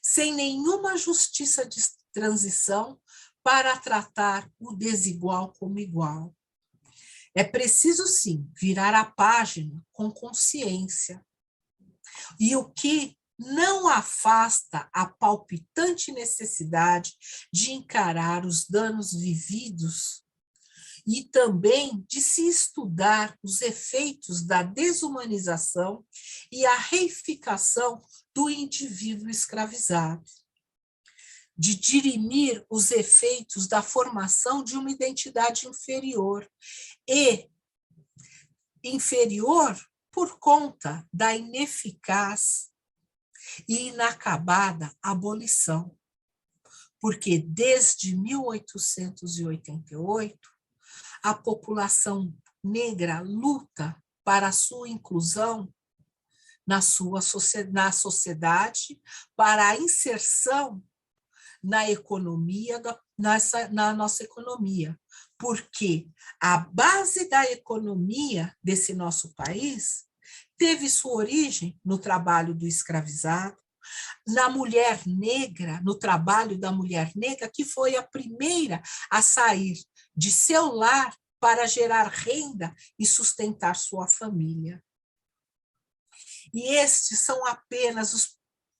sem nenhuma justiça de transição para tratar o desigual como igual. É preciso, sim, virar a página com consciência. E o que não afasta a palpitante necessidade de encarar os danos vividos e também de se estudar os efeitos da desumanização e a reificação do indivíduo escravizado, de dirimir os efeitos da formação de uma identidade inferior por conta da ineficaz e inacabada abolição, porque desde 1888 a população negra luta para a sua inclusão na sociedade, para a inserção na economia, na nossa economia, porque a base da economia desse nosso país teve sua origem no trabalho do escravizado, na mulher negra, no trabalho da mulher negra, que foi a primeira a sair de seu lar para gerar renda e sustentar sua família. E estes são apenas os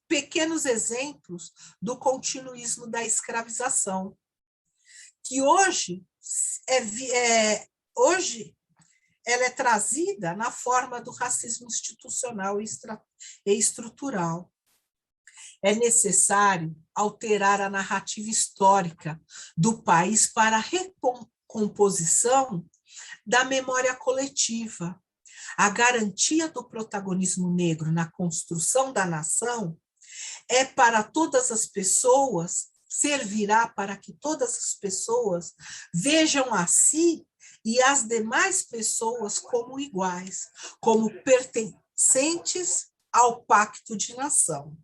pequenos exemplos do continuismo da escravização, que hoje ela é trazida na forma do racismo institucional e estrutural. É necessário alterar a narrativa histórica do país para a recomposição da memória coletiva. A garantia do protagonismo negro na construção da nação é para todas as pessoas, servirá para que todas as pessoas vejam a si e as demais pessoas como iguais, como pertencentes ao pacto de nação.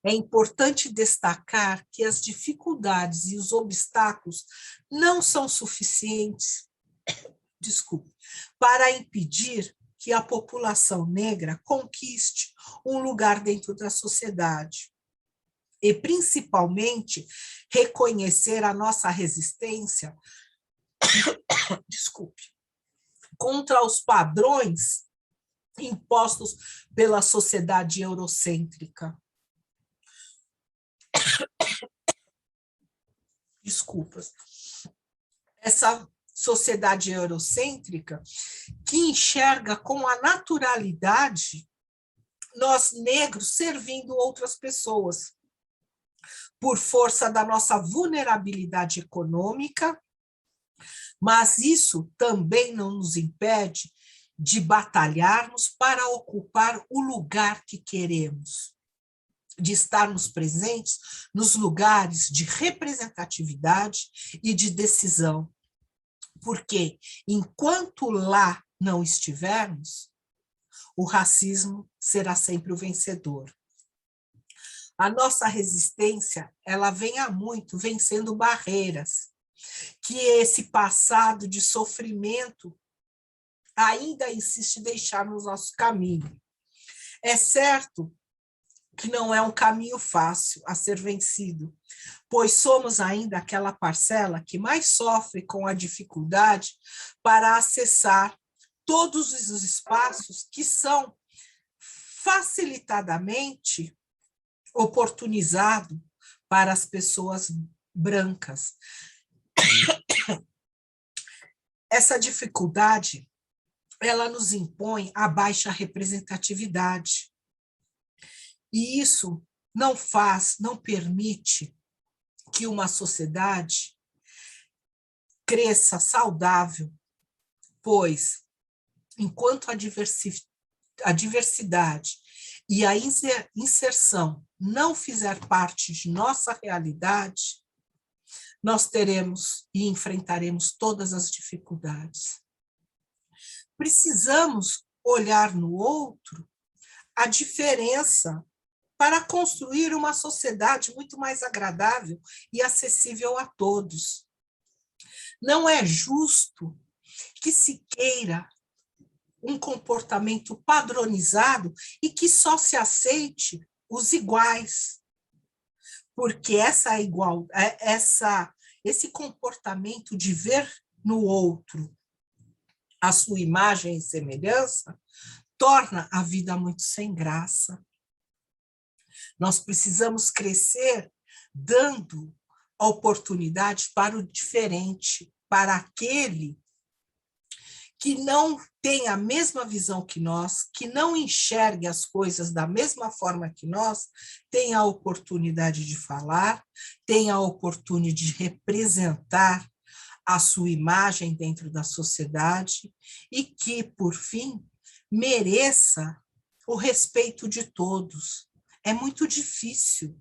É importante destacar que as dificuldades e os obstáculos não são suficientes, para impedir que a população negra conquiste um lugar dentro da sociedade. E, principalmente, reconhecer a nossa resistência, contra os padrões impostos pela sociedade eurocêntrica. Essa sociedade eurocêntrica que enxerga com a naturalidade nós negros servindo outras pessoas, por força da nossa vulnerabilidade econômica, mas isso também não nos impede de batalharmos para ocupar o lugar que queremos, de estarmos presentes nos lugares de representatividade e de decisão. Porque, enquanto lá não estivermos, o racismo será sempre o vencedor. A nossa resistência, ela vem há muito vencendo barreiras, que esse passado de sofrimento ainda insiste em deixar no nosso caminho. É certo que não é um caminho fácil a ser vencido, pois somos ainda aquela parcela que mais sofre com a dificuldade para acessar todos os espaços que são facilitadamente oportunizados para as pessoas brancas. Essa dificuldade, ela nos impõe a baixa representatividade. E isso não permite que uma sociedade cresça saudável, pois, enquanto a diversidade e a inserção não fizer parte de nossa realidade, nós teremos e enfrentaremos todas as dificuldades. Precisamos olhar no outro a diferença para construir uma sociedade muito mais agradável e acessível a todos. Não é justo que se queira um comportamento padronizado e que só se aceite os iguais, porque esse comportamento de ver no outro a sua imagem e semelhança torna a vida muito sem graça. Nós precisamos crescer dando oportunidade para o diferente, para aquele que não tem a mesma visão que nós, que não enxergue as coisas da mesma forma que nós, tem a oportunidade de falar, tem a oportunidade de representar a sua imagem dentro da sociedade e que, por fim, mereça o respeito de todos. É muito difícil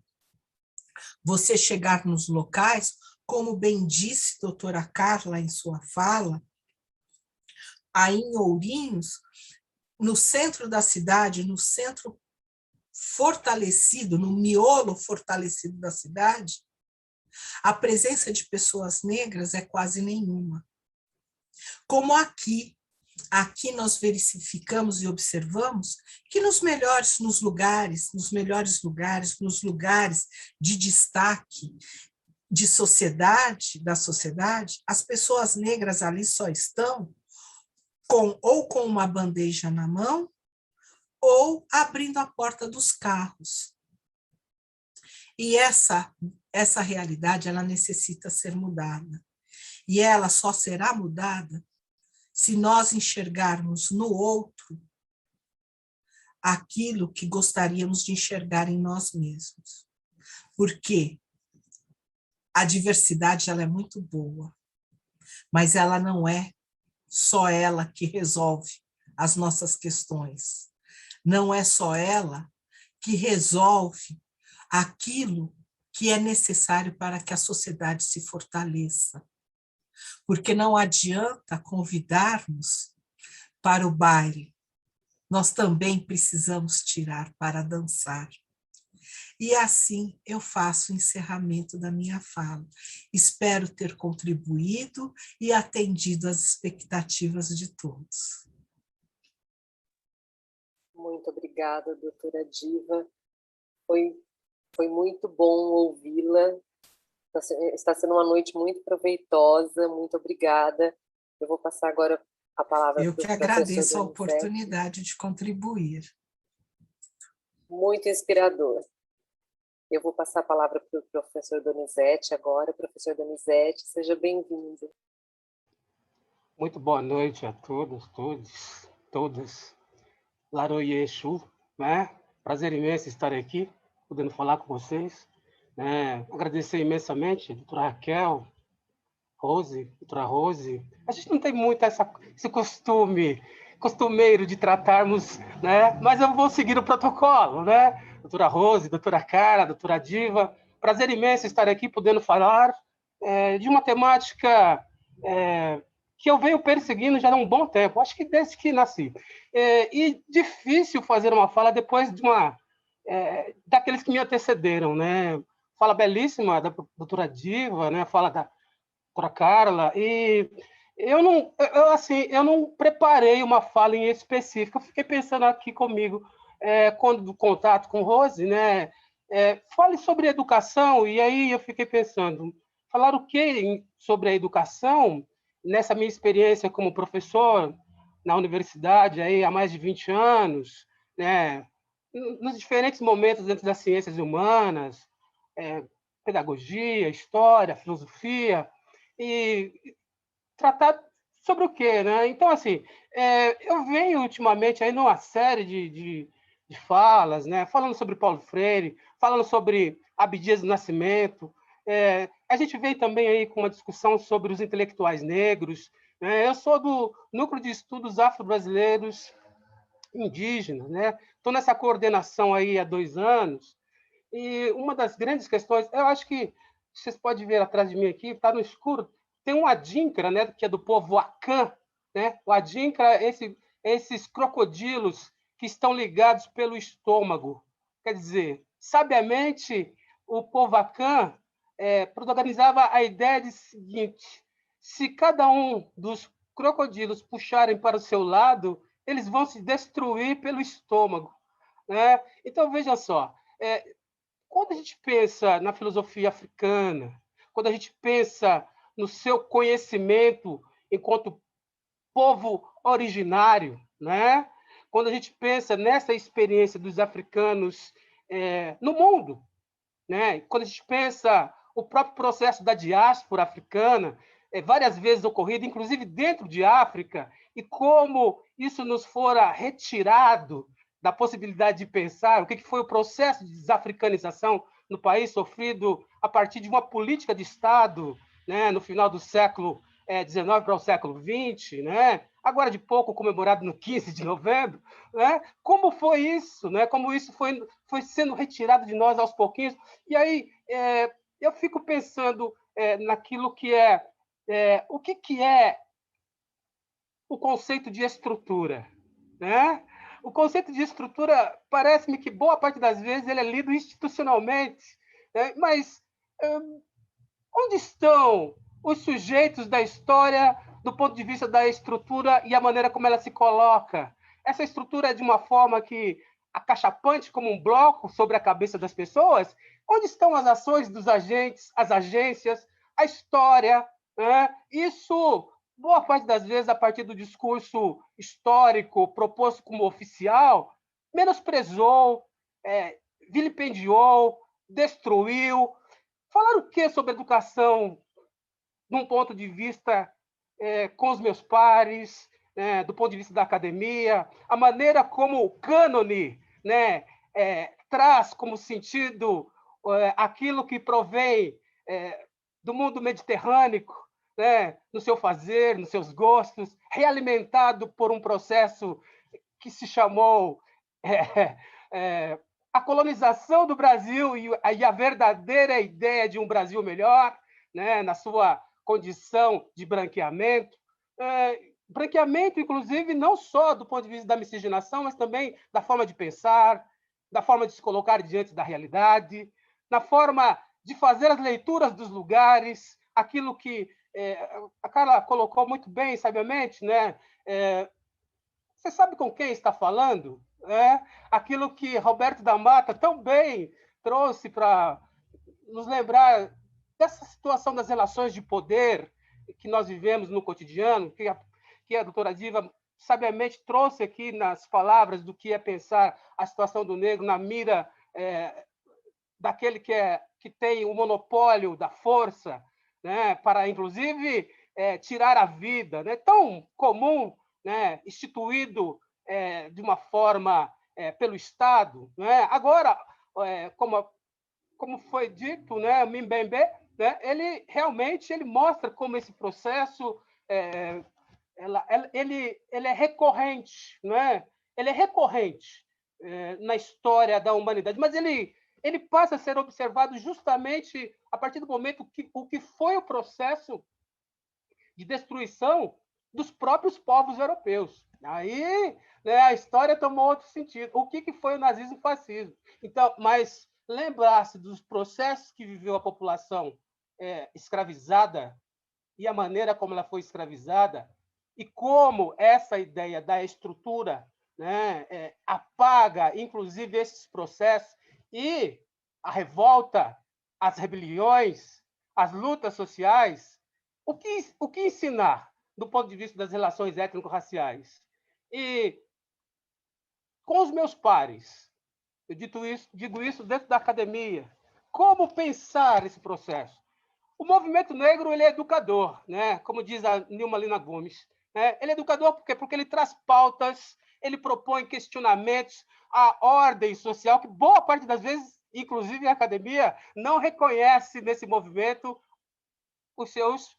você chegar nos locais, como bem disse a doutora Carla em sua fala, aí em Ourinhos, no centro da cidade, no centro fortalecido, no miolo fortalecido da cidade, a presença de pessoas negras é quase nenhuma. Como aqui nós verificamos e observamos que nos lugares de destaque da sociedade, as pessoas negras ali só estão com uma bandeja na mão, ou abrindo a porta dos carros. E essa realidade, ela necessita ser mudada. E ela só será mudada se nós enxergarmos no outro aquilo que gostaríamos de enxergar em nós mesmos. Porque a diversidade, ela é muito boa, mas ela não é só ela que resolve as nossas questões. Não é só ela que resolve aquilo que é necessário para que a sociedade se fortaleça. Porque não adianta convidarmos para o baile, nós também precisamos tirar para dançar. E assim eu faço o encerramento da minha fala. Espero ter contribuído e atendido às expectativas de todos. Muito obrigada, doutora Diva. Foi muito bom ouvi-la. Está sendo uma noite muito proveitosa. Muito obrigada. Eu vou passar agora a palavra para o professor Donizete. Eu que agradeço a oportunidade de contribuir. Muito inspirador. Eu vou passar a palavra para o professor Donizete agora. Professor Donizete, seja bem-vindo. Muito boa noite a todos, todas. Laroye Exu, né? Prazer imenso estar aqui, podendo falar com vocês. Agradecer imensamente a doutora Raquel, doutora Rose. A gente não tem muito esse costumeiro de tratarmos, né? Mas eu vou seguir o protocolo, né? Doutora Rose, doutora Carla, doutora Diva. Prazer imenso estar aqui podendo falar de uma temática que eu venho perseguindo já há um bom tempo, acho que desde que nasci. E difícil fazer uma fala depois de daqueles que me antecederam, né? Fala belíssima da doutora Diva, né? Fala da doutora Carla, e eu não preparei uma fala em específico, eu fiquei pensando aqui comigo, quando do contato com Rose, né? Fale sobre educação, e aí eu fiquei pensando, falar o que sobre a educação, nessa minha experiência como professor na universidade aí há mais de 20 anos, né, nos diferentes momentos dentro das ciências humanas, pedagogia, história, filosofia, e tratar sobre o quê, né? Então, assim, eu venho ultimamente aí numa série de falas, né, falando sobre Paulo Freire, falando sobre Abdias do Nascimento. A gente vem também aí com uma discussão sobre os intelectuais negros. Eu sou do Núcleo de Estudos Afro-Brasileiros Indígenas, né? Estou nessa coordenação aí há 2 anos, e uma das grandes questões, eu acho que vocês podem ver atrás de mim aqui, está no escuro, tem um adinkra, né, que é do povo Akan, né? O adinkra, esses crocodilos que estão ligados pelo estômago. Quer dizer, sabiamente, o povo Akan protagonizava a ideia de seguinte: se cada um dos crocodilos puxarem para o seu lado, eles vão se destruir pelo estômago, né? Então, veja só, quando a gente pensa na filosofia africana, quando a gente pensa no seu conhecimento enquanto povo originário, né? Quando a gente pensa nessa experiência dos africanos no mundo, né? Quando a gente pensa o próprio processo da diáspora africana, várias vezes ocorrido, inclusive dentro de África, e como isso nos fora retirado da possibilidade de pensar o que foi o processo de desafricanização no país sofrido a partir de uma política de Estado, né, no final do século XIX para o século XX, né, agora de pouco comemorado no 15 de novembro, né, como foi isso, né, como isso foi sendo retirado de nós aos pouquinhos. E aí eu fico pensando naquilo que o que é o conceito de estrutura, né? O conceito de estrutura parece-me que boa parte das vezes ele é lido institucionalmente, né? Mas onde estão os sujeitos da história do ponto de vista da estrutura e a maneira como ela se coloca? Essa estrutura é de uma forma que acachapante como um bloco sobre a cabeça das pessoas? Onde estão as ações dos agentes, as agências, a história, né? Isso, boa parte das vezes, a partir do discurso histórico proposto como oficial, menosprezou, vilipendiou, destruiu. Falar o que sobre educação num ponto de vista com os meus pares, do ponto de vista da academia, a maneira como o cânone, né, traz como sentido aquilo que provém do mundo mediterrâneo, né, no seu fazer, nos seus gostos, realimentado por um processo que se chamou a colonização do Brasil e a verdadeira ideia de um Brasil melhor, né, na sua condição de branqueamento. Branqueamento, inclusive, não só do ponto de vista da miscigenação, mas também da forma de pensar, da forma de se colocar diante da realidade, na forma de fazer as leituras dos lugares, aquilo que a Carla colocou muito bem, sabiamente, né? Você sabe com quem está falando? Aquilo que Roberto da Mata tão bem trouxe para nos lembrar dessa situação das relações de poder que nós vivemos no cotidiano, que a doutora Diva sabiamente trouxe aqui nas palavras do que é pensar a situação do negro na mira daquele que tem o monopólio da força, né, para, inclusive, tirar a vida, né, tão comum, né, instituído de uma forma pelo Estado. Né? Agora, como foi dito, né, o Mbembe, né, ele realmente mostra como esse processo ele é recorrente, né? Ele é recorrente na história da humanidade, mas ele passa a ser observado justamente a partir do momento que o que foi o processo de destruição dos próprios povos europeus. Aí, né, a história tomou outro sentido. O que foi o nazismo e o fascismo? Então, mas lembrar-se dos processos que viveu a população escravizada e a maneira como ela foi escravizada e como essa ideia da estrutura, né, apaga, inclusive, esses processos e a revolta, as rebeliões, as lutas sociais. O que ensinar do ponto de vista das relações étnico-raciais? E com os meus pares, eu digo isso dentro da academia, como pensar esse processo? O movimento negro ele é educador, né? Como diz a Nilma Lina Gomes. Né? Ele é educador por quê? Porque ele traz pautas, ele propõe questionamentos à ordem social, que boa parte das vezes, inclusive a academia, não reconhece nesse movimento os seus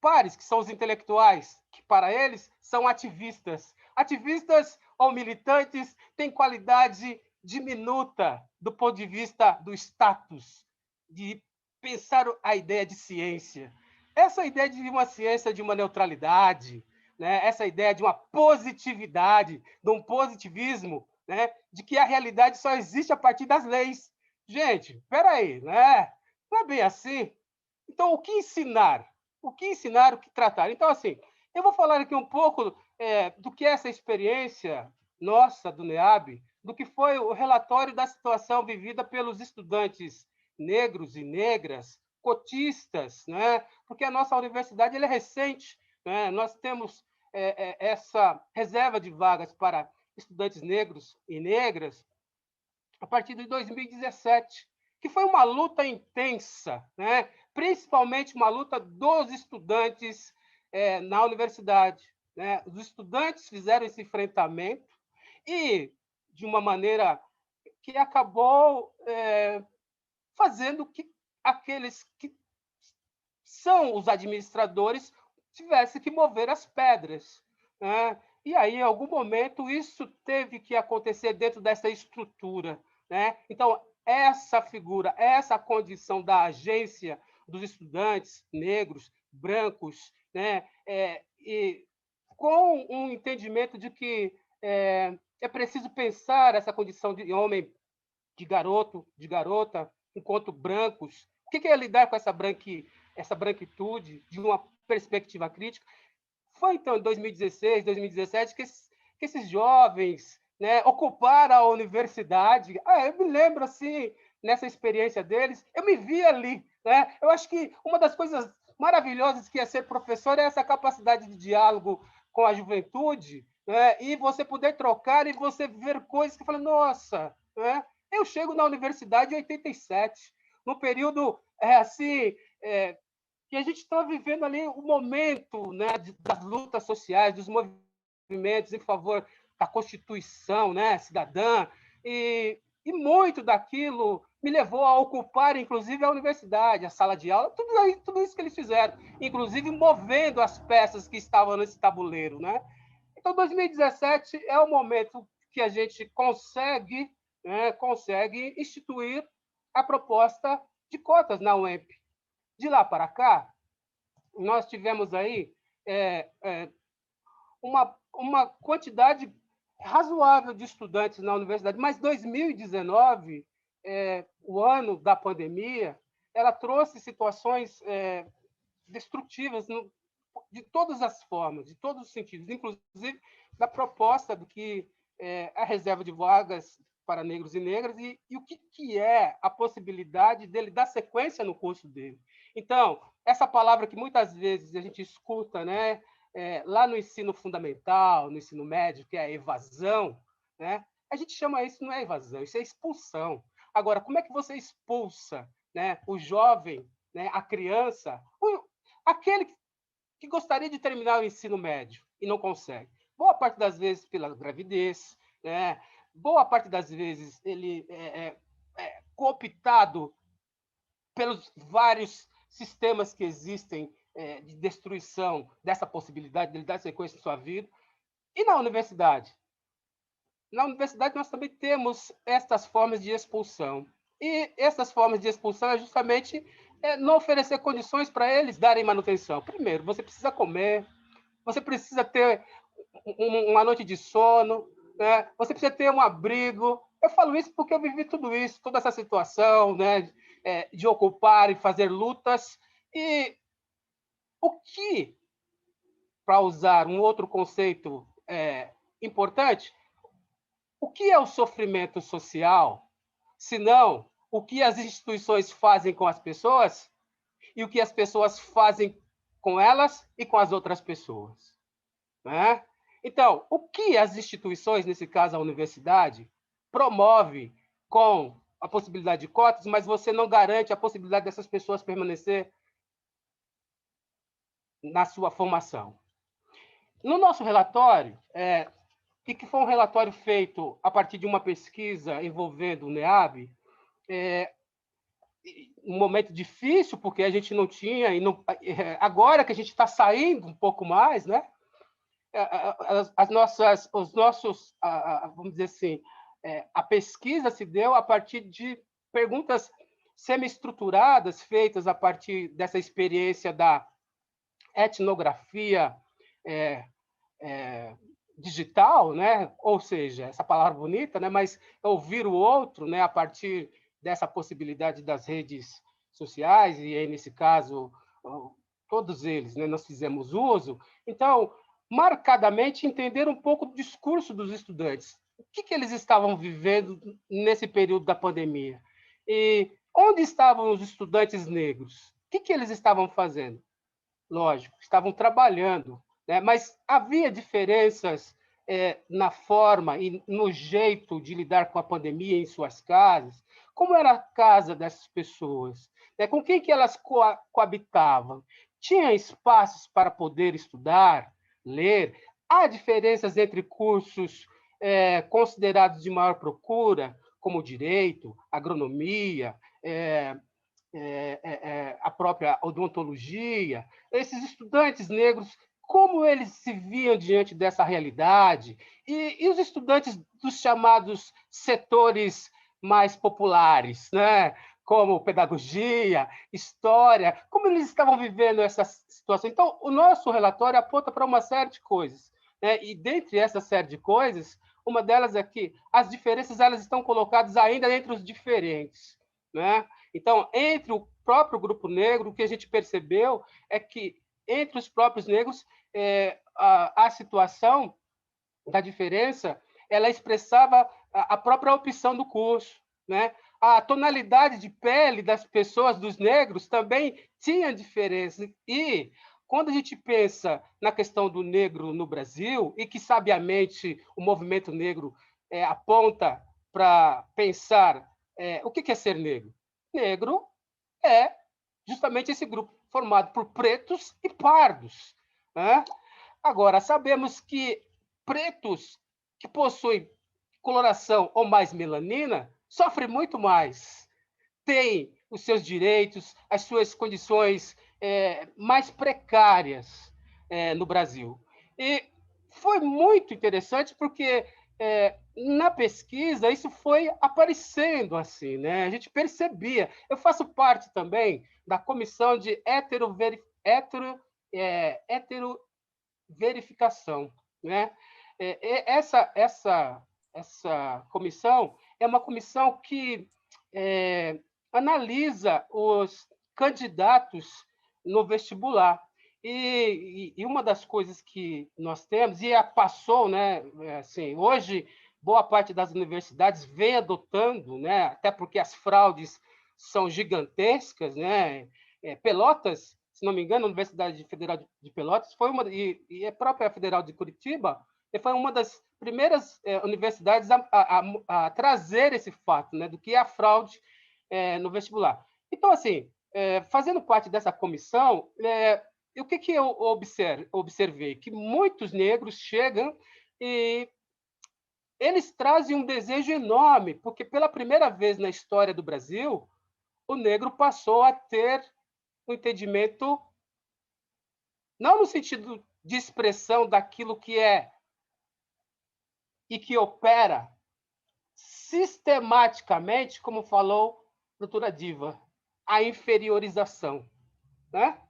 pares, que são os intelectuais, que para eles são ativistas. Ativistas ou militantes têm qualidade diminuta do ponto de vista do status, de pensar a ideia de ciência. Essa ideia de uma ciência de uma neutralidade, né? Essa ideia de uma positividade, de um positivismo, né? De que a realidade só existe a partir das leis. Gente, espera aí, né? Não é bem assim. Então, o que ensinar? O que ensinar, o que tratar? Então, assim, eu vou falar aqui um pouco do que é essa experiência nossa do NEAB, do que foi o relatório da situação vivida pelos estudantes negros e negras, cotistas, né? Porque a nossa universidade é recente, né? Nós temos essa reserva de vagas para estudantes negros e negras, a partir de 2017, que foi uma luta intensa, né? Principalmente uma luta dos estudantes na universidade. Né? Os estudantes fizeram esse enfrentamento e, de uma maneira que acabou fazendo que aqueles que são os administradores tivessem que mover as pedras. Né? E aí, em algum momento, isso teve que acontecer dentro dessa estrutura. Né? Então, essa figura, essa condição da agência dos estudantes negros, brancos, né? E com um entendimento de que é preciso pensar essa condição de homem, de garoto, de garota, enquanto brancos. O que é lidar com essa branquitude de uma perspectiva crítica? Foi, então, em 2016, 2017, que esses jovens, né, ocuparam a universidade. Eu me lembro, assim, nessa experiência deles, eu me vi ali. Né? Eu acho que uma das coisas maravilhosas que é ser professor é essa capacidade de diálogo com a juventude, né? E você poder trocar e você ver coisas que fala, nossa, né? Eu chego na universidade em 87, no período assim, que a gente está vivendo ali o momento, né, das lutas sociais, dos movimentos em favor da Constituição, né, cidadã, e muito daquilo me levou a ocupar, inclusive, a universidade, a sala de aula, tudo isso que eles fizeram, inclusive movendo as peças que estavam nesse tabuleiro. Né? Então, 2017 é o momento que a gente consegue instituir a proposta de cotas na UEMP. De lá para cá, nós tivemos aí uma quantidade razoável de estudantes na universidade, mas 2019, o ano da pandemia, ela trouxe situações destrutivas de todas as formas, de todos os sentidos, inclusive da proposta do que a reserva de vagas para negros e negras e o que é a possibilidade dele dar sequência no curso dele. Então, essa palavra que muitas vezes a gente escuta, né, lá no ensino fundamental, no ensino médio, que é a evasão, né, a gente chama isso, não é evasão, isso é expulsão. Agora, como é que você expulsa, né, o jovem, né, a criança, aquele que gostaria de terminar o ensino médio e não consegue? Boa parte das vezes pela gravidez, né? Boa parte das vezes ele é cooptado pelos vários sistemas que existem de destruição dessa possibilidade de ele dar sequência em sua vida. E na universidade? Na universidade nós também temos estas formas de expulsão. E essas formas de expulsão é justamente não oferecer condições para eles darem manutenção. Primeiro, você precisa comer, você precisa ter uma noite de sono, né? Você precisa ter um abrigo. Eu falo isso porque eu vivi tudo isso, toda essa situação, né, de ocupar e fazer lutas. E o que, para usar um outro conceito importante, o que é o sofrimento social, se não o que as instituições fazem com as pessoas e o que as pessoas fazem com elas e com as outras pessoas? Né? Então, o que as instituições, nesse caso a universidade, promove com a possibilidade de cotas, mas você não garante a possibilidade dessas pessoas permanecer na sua formação? No nosso relatório, que foi um relatório feito a partir de uma pesquisa envolvendo o NEAB, um momento difícil, porque a gente não tinha, e não, agora que a gente está saindo um pouco mais, né? Vamos dizer assim, a pesquisa se deu a partir de perguntas semi-estruturadas feitas a partir dessa experiência da etnografia digital, né? Ou seja, essa palavra bonita, né? Mas ouvir o outro, né? A partir dessa possibilidade das redes sociais e aí, nesse caso, todos eles, né? Nós fizemos uso. Então, marcadamente entender um pouco do discurso dos estudantes. O que eles estavam vivendo nesse período da pandemia? E onde estavam os estudantes negros? O que eles estavam fazendo? Lógico, estavam trabalhando, né? Mas havia diferenças na forma e no jeito de lidar com a pandemia em suas casas, como era a casa dessas pessoas? Com quem que elas coabitavam? Tinha espaços para poder estudar, ler? Há diferenças entre cursos considerados de maior procura, como direito, agronomia, a própria odontologia? Esses estudantes negros, como eles se viam diante dessa realidade? E os estudantes dos chamados setores mais populares, né? Como pedagogia, história, como eles estavam vivendo essa situação? Então, o nosso relatório aponta para uma série de coisas, né? E dentre essa série de coisas, uma delas é que as diferenças elas estão colocadas ainda entre os diferentes, né? Então, entre o próprio grupo negro, o que a gente percebeu é que entre os próprios negros a situação da diferença ela expressava a própria opção do curso, né? A tonalidade de pele das pessoas, dos negros, também tinha diferença. E quando a gente pensa na questão do negro no Brasil, e que sabiamente o movimento negro aponta para pensar o que é ser negro? Negro é justamente esse grupo formado por pretos e pardos, né? Agora, sabemos que pretos que possuem coloração ou mais melanina sofrem muito mais, têm os seus direitos, as suas condições mais precárias no Brasil. E foi muito interessante porque na pesquisa isso foi aparecendo assim, né? A gente percebia. Eu faço parte também da comissão de heteroverificação, né? Essa comissão é uma comissão que analisa os candidatos no vestibular. E uma das coisas que nós temos, e passou, né, assim, hoje, boa parte das universidades vem adotando, né, até porque as fraudes são gigantescas, né? Pelotas, se não me engano, a Universidade Federal de Pelotas foi uma, e a própria Federal de Curitiba foi uma das primeiras universidades a trazer esse fato, né, do que é a fraude no vestibular. Então, assim, fazendo parte dessa comissão, o que eu observei? Que muitos negros chegam e eles trazem um desejo enorme, porque pela primeira vez na história do Brasil, o negro passou a ter um entendimento, não no sentido de expressão daquilo que é e que opera sistematicamente, como falou a doutora Diva, a inferiorização, né?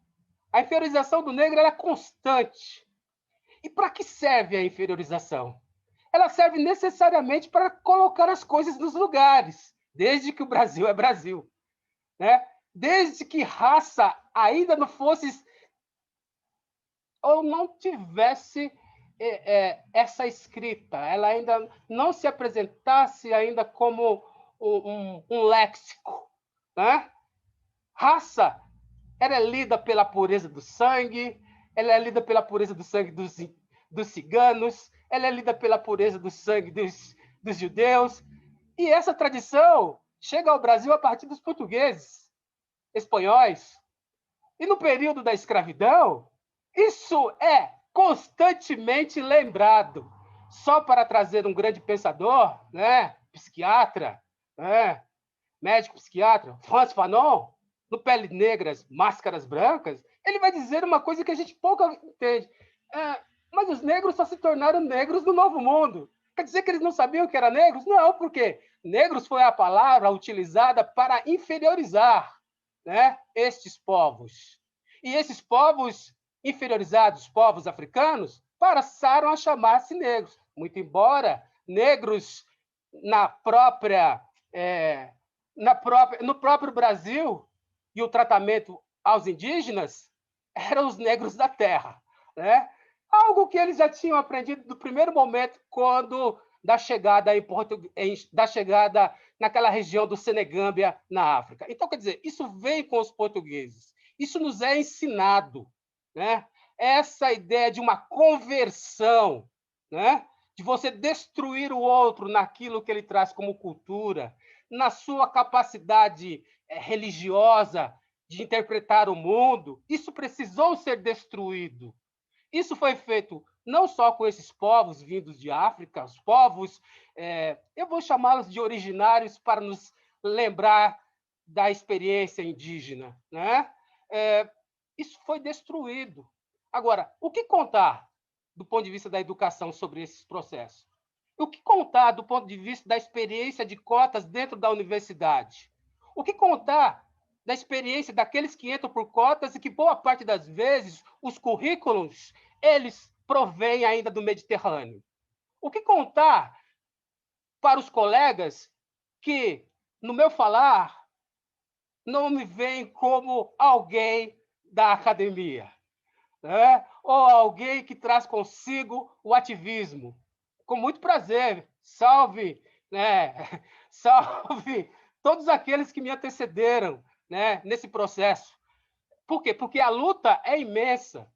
A inferiorização do negro é constante. E para que serve a inferiorização? Ela serve necessariamente para colocar as coisas nos lugares, desde que o Brasil é Brasil, né? Desde que raça ainda não fosse ou não tivesse essa escrita, ela ainda não se apresentasse ainda como um léxico, né? Raça ela é lida pela pureza do sangue, ela é lida pela pureza do sangue dos ciganos, ela é lida pela pureza do sangue dos judeus. E essa tradição chega ao Brasil a partir dos portugueses, espanhóis. E no período da escravidão, isso é constantemente lembrado. Só para trazer um grande pensador, né? Psiquiatra, né? Médico psiquiatra, Frantz Fanon, no Pele Negras, Máscaras Brancas, ele vai dizer uma coisa que a gente pouco entende. Mas os negros só se tornaram negros no Novo Mundo. Quer dizer que eles não sabiam que eram negros? Não, porque negros foi a palavra utilizada para inferiorizar, né, estes povos. E esses povos inferiorizados, povos africanos, passaram a chamar-se negros. Muito embora negros no próprio Brasil, e o tratamento aos indígenas eram os negros da terra, né? Algo que eles já tinham aprendido do primeiro momento da chegada naquela região do Senegâmbia, na África. Então, quer dizer, isso vem com os portugueses. Isso nos é ensinado, né? Essa ideia de uma conversão, né? de você destruir o outro naquilo que ele traz como cultura, na sua capacidade religiosa de interpretar o mundo, isso precisou ser destruído. Isso foi feito não só com esses povos vindos de África, os povos, eu vou chamá-los de originários para nos lembrar da experiência indígena, né? Isso foi destruído. Agora, o que contar do ponto de vista da educação sobre esses processos? O que contar do ponto de vista da experiência de cotas dentro da universidade? O que contar da experiência daqueles que entram por cotas e que, boa parte das vezes, os currículos, eles provêm ainda do Mediterrâneo? O que contar para os colegas que, no meu falar, não me veem como alguém da academia, né? Ou alguém que traz consigo o ativismo? Com muito prazer, salve, né? Salve todos aqueles que me antecederam, né, nesse processo. Por quê? Porque a luta é imensa,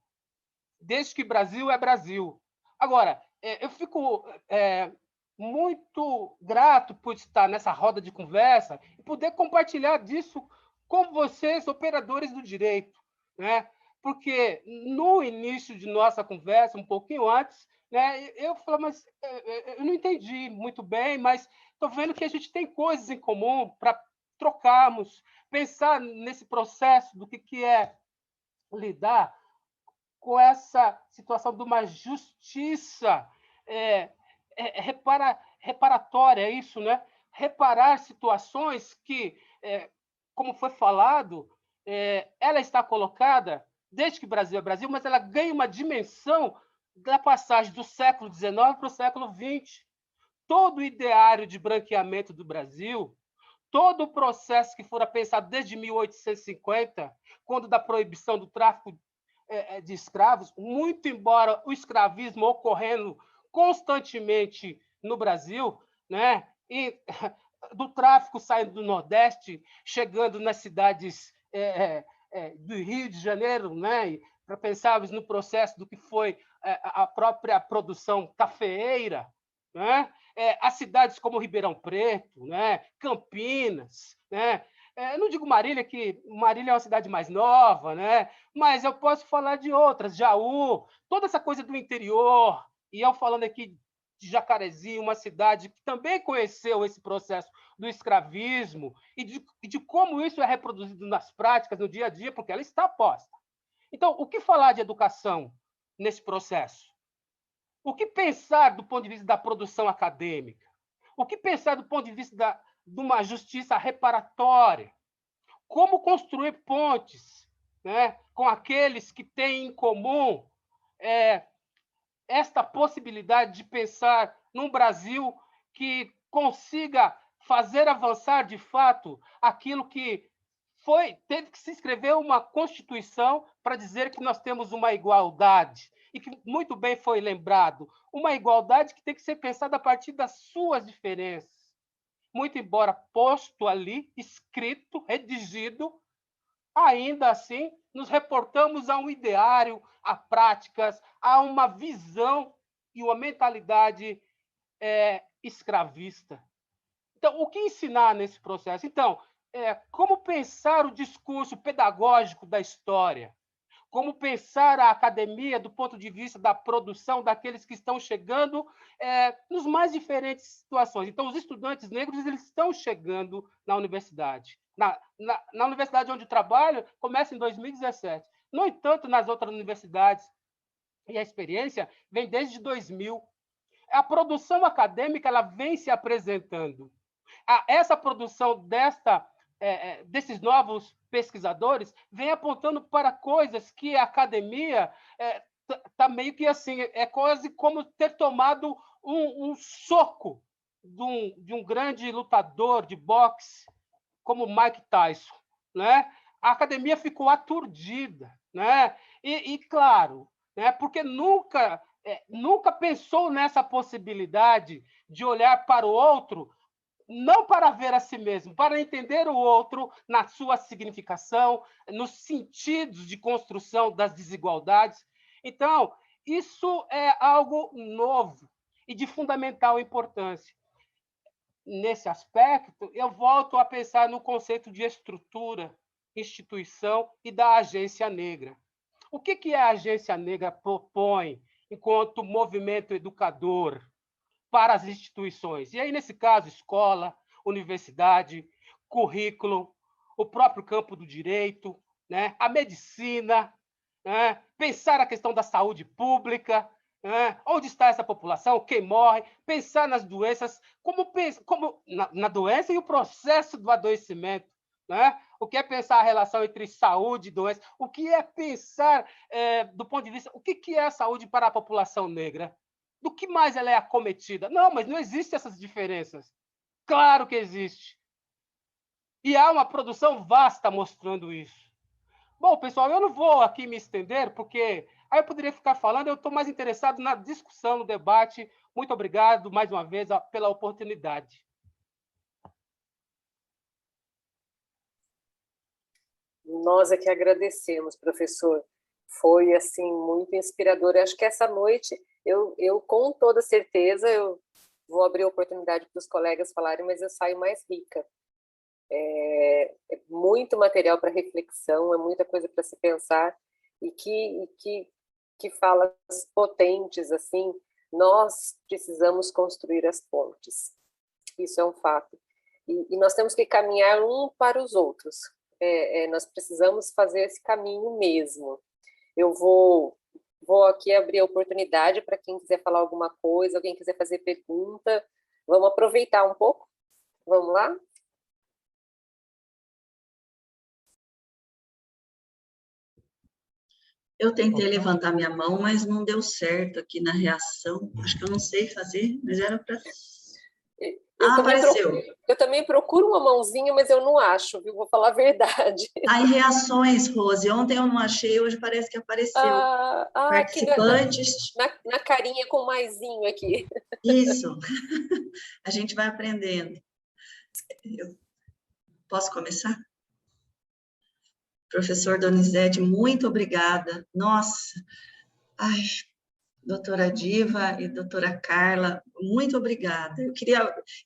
desde que Brasil é Brasil. Agora, eu fico muito grato por estar nessa roda de conversa e poder compartilhar disso com vocês, operadores do direito, né? Porque no início de nossa conversa, um pouquinho antes, né, eu falei, mas eu não entendi muito bem, mas estou vendo que a gente tem coisas em comum para trocarmos, pensar nesse processo do que é lidar com essa situação de uma justiça reparatória, é isso, né? Reparar situações que, como foi falado, ela está colocada desde que Brasil é Brasil, mas ela ganha uma dimensão da passagem do século XIX para o século XX. Todo o ideário de branqueamento do Brasil, todo o processo que fora pensado desde 1850, quando da proibição do tráfico de escravos, muito embora o escravismo ocorrendo constantemente no Brasil, né? E do tráfico saindo do Nordeste, chegando nas cidades do Rio de Janeiro, né? Para pensarmos no processo do que foi a própria produção cafeeira, né? As cidades como Ribeirão Preto, né? Campinas, né? Eu não digo Marília, que Marília é uma cidade mais nova, né? Mas eu posso falar de outras, Jaú, toda essa coisa do interior, e eu falando aqui de Jacarezinho, uma cidade que também conheceu esse processo do escravismo e de como isso é reproduzido nas práticas, no dia a dia, porque ela está posta. Então, o que falar de educação nesse processo? O que pensar do ponto de vista da produção acadêmica? O que pensar do ponto de vista de uma justiça reparatória? Como construir pontes, né, com aqueles que têm em comum esta possibilidade de pensar num Brasil que consiga fazer avançar de fato aquilo que teve que se escrever uma Constituição para dizer que nós temos uma igualdade, e que muito bem foi lembrado, uma igualdade que tem que ser pensada a partir das suas diferenças. Muito embora posto ali, escrito, redigido, ainda assim nos reportamos a um ideário, a práticas, a uma visão e uma mentalidade escravista. Então, o que ensinar nesse processo? Então, como pensar o discurso pedagógico da história? Como pensar a academia do ponto de vista da produção daqueles que estão chegando nos mais diferentes situações. Então, os estudantes negros eles estão chegando na universidade. Na universidade onde eu trabalho, começa em 2017. No entanto, nas outras universidades, e a experiência vem desde 2000. A produção acadêmica ela vem se apresentando. Essa produção desses novos pesquisadores vem apontando para coisas que a academia está meio que assim, é quase como ter tomado um soco de um grande lutador de boxe como Mike Tyson, né? A academia ficou aturdida, né? E claro, né? Porque nunca pensou nessa possibilidade de olhar para o outro, não para ver a si mesmo, para entender o outro na sua significação, nos sentidos de construção das desigualdades. Então, isso é algo novo. e de fundamental importância. Nesse aspecto, eu volto a pensar no conceito de estrutura, instituição e da agência negra. O que a agência negra propõe enquanto movimento educador para as instituições? E aí, nesse caso, escola, universidade, currículo, o próprio campo do direito, né? A medicina, né? Pensar a questão da saúde pública, né? Onde está essa população, quem morre, pensar nas doenças, como na doença e o processo do adoecimento, né? O que é pensar a relação entre saúde e doença? O que é pensar, do ponto de vista, o que é a saúde para a população negra? Do que mais ela é acometida? Não, mas não existem essas diferenças. Claro que existe. E há uma produção vasta mostrando isso. Bom, pessoal, eu não vou aqui me estender, porque aí eu poderia ficar falando, eu estou mais interessado na discussão, no debate. Muito obrigado, mais uma vez, pela oportunidade. Nós é que agradecemos, professor. Foi, assim, muito inspirador. Eu acho que essa noite, eu com toda certeza, eu vou abrir a oportunidade para os colegas falarem, mas eu saio mais rica. É muito material para reflexão, é muita coisa para se pensar, e que falas potentes, assim, nós precisamos construir as pontes. Isso é um fato. E nós temos que caminhar um para os outros. Nós precisamos fazer esse caminho mesmo. Eu vou aqui abrir a oportunidade para quem quiser falar alguma coisa, alguém quiser fazer pergunta. Vamos aproveitar um pouco? Vamos lá? Eu tentei levantar minha mão, mas não deu certo aqui na reação. Acho que eu não sei fazer, mas era para... apareceu. Eu também procuro uma mãozinha, mas eu não acho, viu? Vou falar a verdade. Em reações, Rose. Ontem eu não achei, hoje parece que apareceu. Participantes. Na carinha com maisinho aqui. Isso. A gente vai aprendendo. Posso começar? Professor Donizete, muito obrigada. Nossa, doutora Diva e doutora Carla, muito obrigada.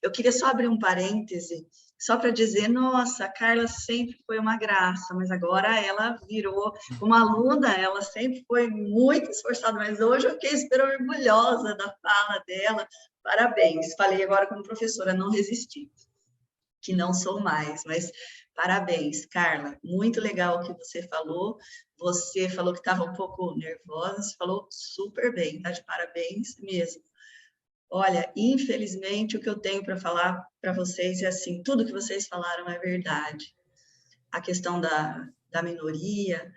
Eu queria só abrir um parêntese, só para dizer, nossa, a Carla sempre foi uma graça, mas agora ela virou uma aluna, ela sempre foi muito esforçada, mas hoje eu fiquei super orgulhosa da fala dela. Parabéns. Falei agora como professora, não resisti, que não sou mais, mas parabéns, Carla. Muito legal o que você falou. Você falou que estava um pouco nervosa, você falou super bem, tá de parabéns mesmo. Olha, infelizmente, o que eu tenho para falar para vocês é assim, tudo que vocês falaram é verdade. A questão da minoria,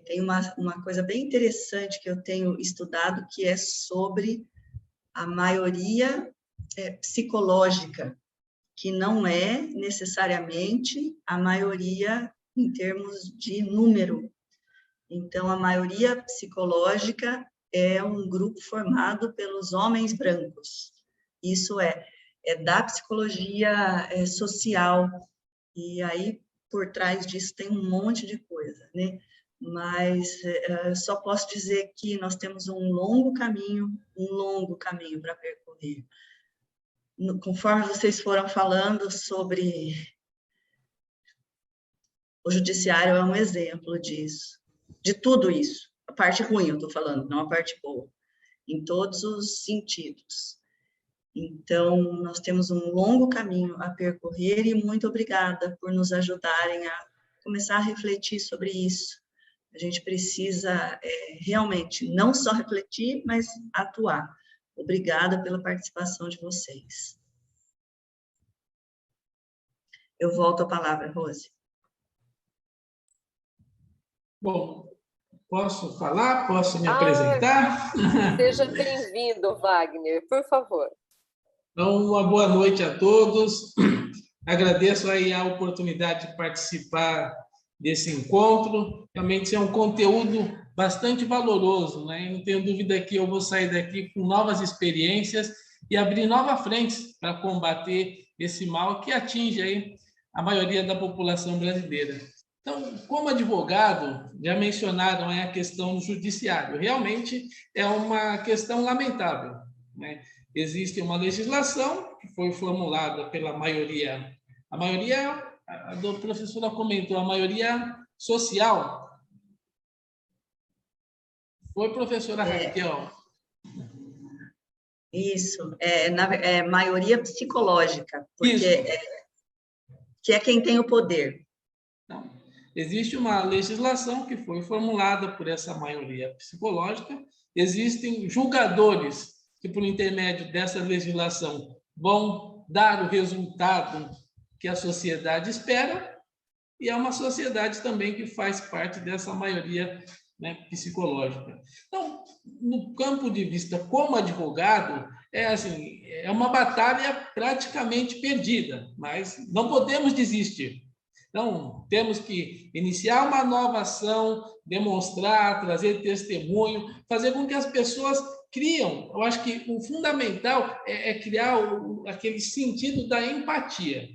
tem uma coisa bem interessante que eu tenho estudado, que é sobre a maioria psicológica, que não é necessariamente a maioria em termos de número. Então, a maioria psicológica é um grupo formado pelos homens brancos. Isso é da psicologia social. E aí, por trás disso, tem um monte de coisa, né? Mas só posso dizer que nós temos um longo caminho para percorrer. Conforme vocês foram falando sobre... O judiciário é um exemplo disso, de tudo isso. A parte ruim, eu estou falando, não a parte boa, em todos os sentidos. Então, nós temos um longo caminho a percorrer e muito obrigada por nos ajudarem a começar a refletir sobre isso. A gente precisa realmente não só refletir, mas atuar. Obrigada pela participação de vocês. Eu volto a palavra, Rose. Bom, posso falar? Posso me apresentar? Seja bem-vindo, Wagner, por favor. Então, uma boa noite a todos. Agradeço aí a oportunidade de participar desse encontro. Realmente é um conteúdo bastante valoroso, né? Não tenho dúvida que eu vou sair daqui com novas experiências e abrir novas frentes para combater esse mal que atinge aí a maioria da população brasileira. Então, como advogado, já mencionaram a questão do judiciário. Realmente é uma questão lamentável, né? existe uma legislação que foi formulada pela maioria, a professora comentou, a maioria social. Foi, professora Raquel? Isso, maioria psicológica, porque que é quem tem o poder. Não. Existe uma legislação que foi formulada por essa maioria psicológica, existem julgadores que, por intermédio dessa legislação, vão dar o resultado que a sociedade espera, e é uma sociedade também que faz parte dessa maioria, né, psicológica. Então, no campo de vista como advogado, é uma batalha praticamente perdida, mas não podemos desistir. Então, temos que iniciar uma nova ação, demonstrar, trazer testemunho, fazer com que as pessoas criam. Eu acho que o fundamental é criar aquele sentido da empatia.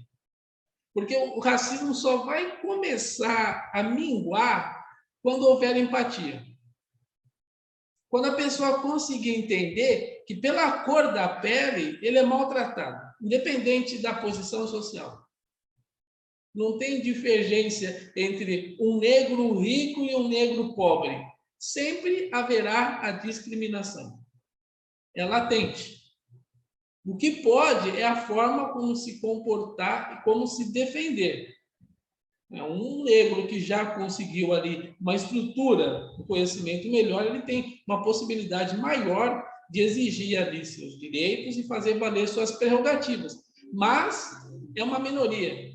Porque o racismo só vai começar a minguar quando houver empatia. Quando a pessoa conseguir entender que, pela cor da pele, ele é maltratado, independente da posição social. Não tem divergência entre um negro rico e um negro pobre. Sempre haverá a discriminação. É latente. O que pode é a forma como se comportar e como se defender. Um negro que já conseguiu ali uma estrutura, um conhecimento melhor, ele tem uma possibilidade maior de exigir ali seus direitos e fazer valer suas prerrogativas. Mas é uma minoria.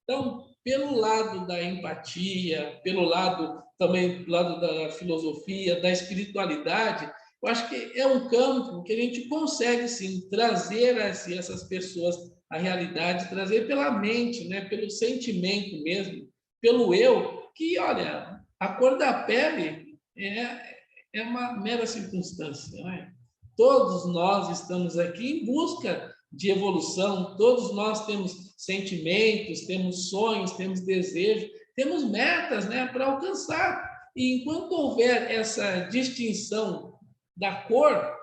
Então, pelo lado da empatia, pelo lado também do lado da filosofia, da espiritualidade, eu acho que é um campo que a gente consegue, sim, trazer essas pessoas à realidade, trazer pela mente, né, pelo sentimento mesmo, pelo eu, que, olha, a cor da pele é uma mera circunstância, né? Todos nós estamos aqui em busca de evolução, todos nós temos sentimentos, temos sonhos, temos desejos, temos metas, né, para alcançar. E enquanto houver essa distinção da cor,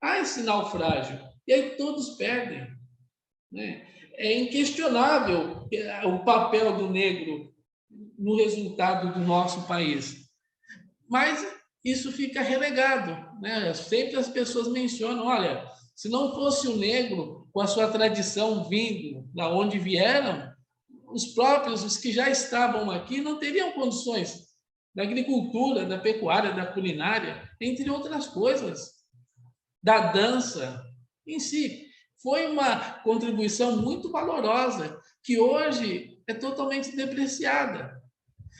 há esse naufrágio. E aí todos perdem, né? É inquestionável o papel do negro no resultado do nosso país. Mas isso fica relegado, né? Sempre as pessoas mencionam, olha, se não fosse o negro com a sua tradição vindo da onde vieram, os próprios, os que já estavam aqui, não teriam condições da agricultura, da pecuária, da culinária, entre outras coisas, da dança em si. Foi uma contribuição muito valorosa, que hoje é totalmente depreciada.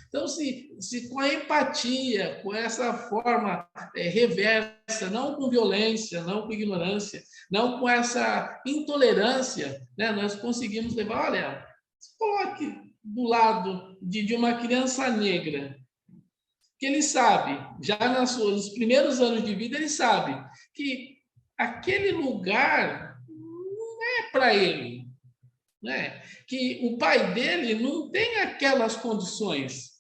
Então, se com a empatia, com essa forma reversa, não com violência, não com ignorância, não com essa intolerância, né, nós conseguimos levar, olha, se coloque do lado de uma criança negra, que ele sabe, já nos primeiros anos de vida, ele sabe que aquele lugar não é para ele, né? Que o pai dele não tem aquelas condições,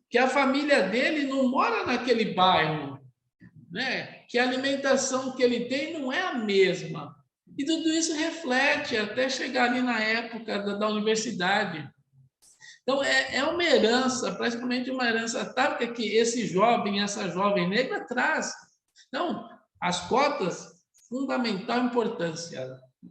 que a família dele não mora naquele bairro, né? Que a alimentação que ele tem não é a mesma. E tudo isso reflete até chegar ali na época da universidade. Então, é uma herança, praticamente uma herança atávica que esse jovem, essa jovem negra traz. Então, as cotas, fundamental importância.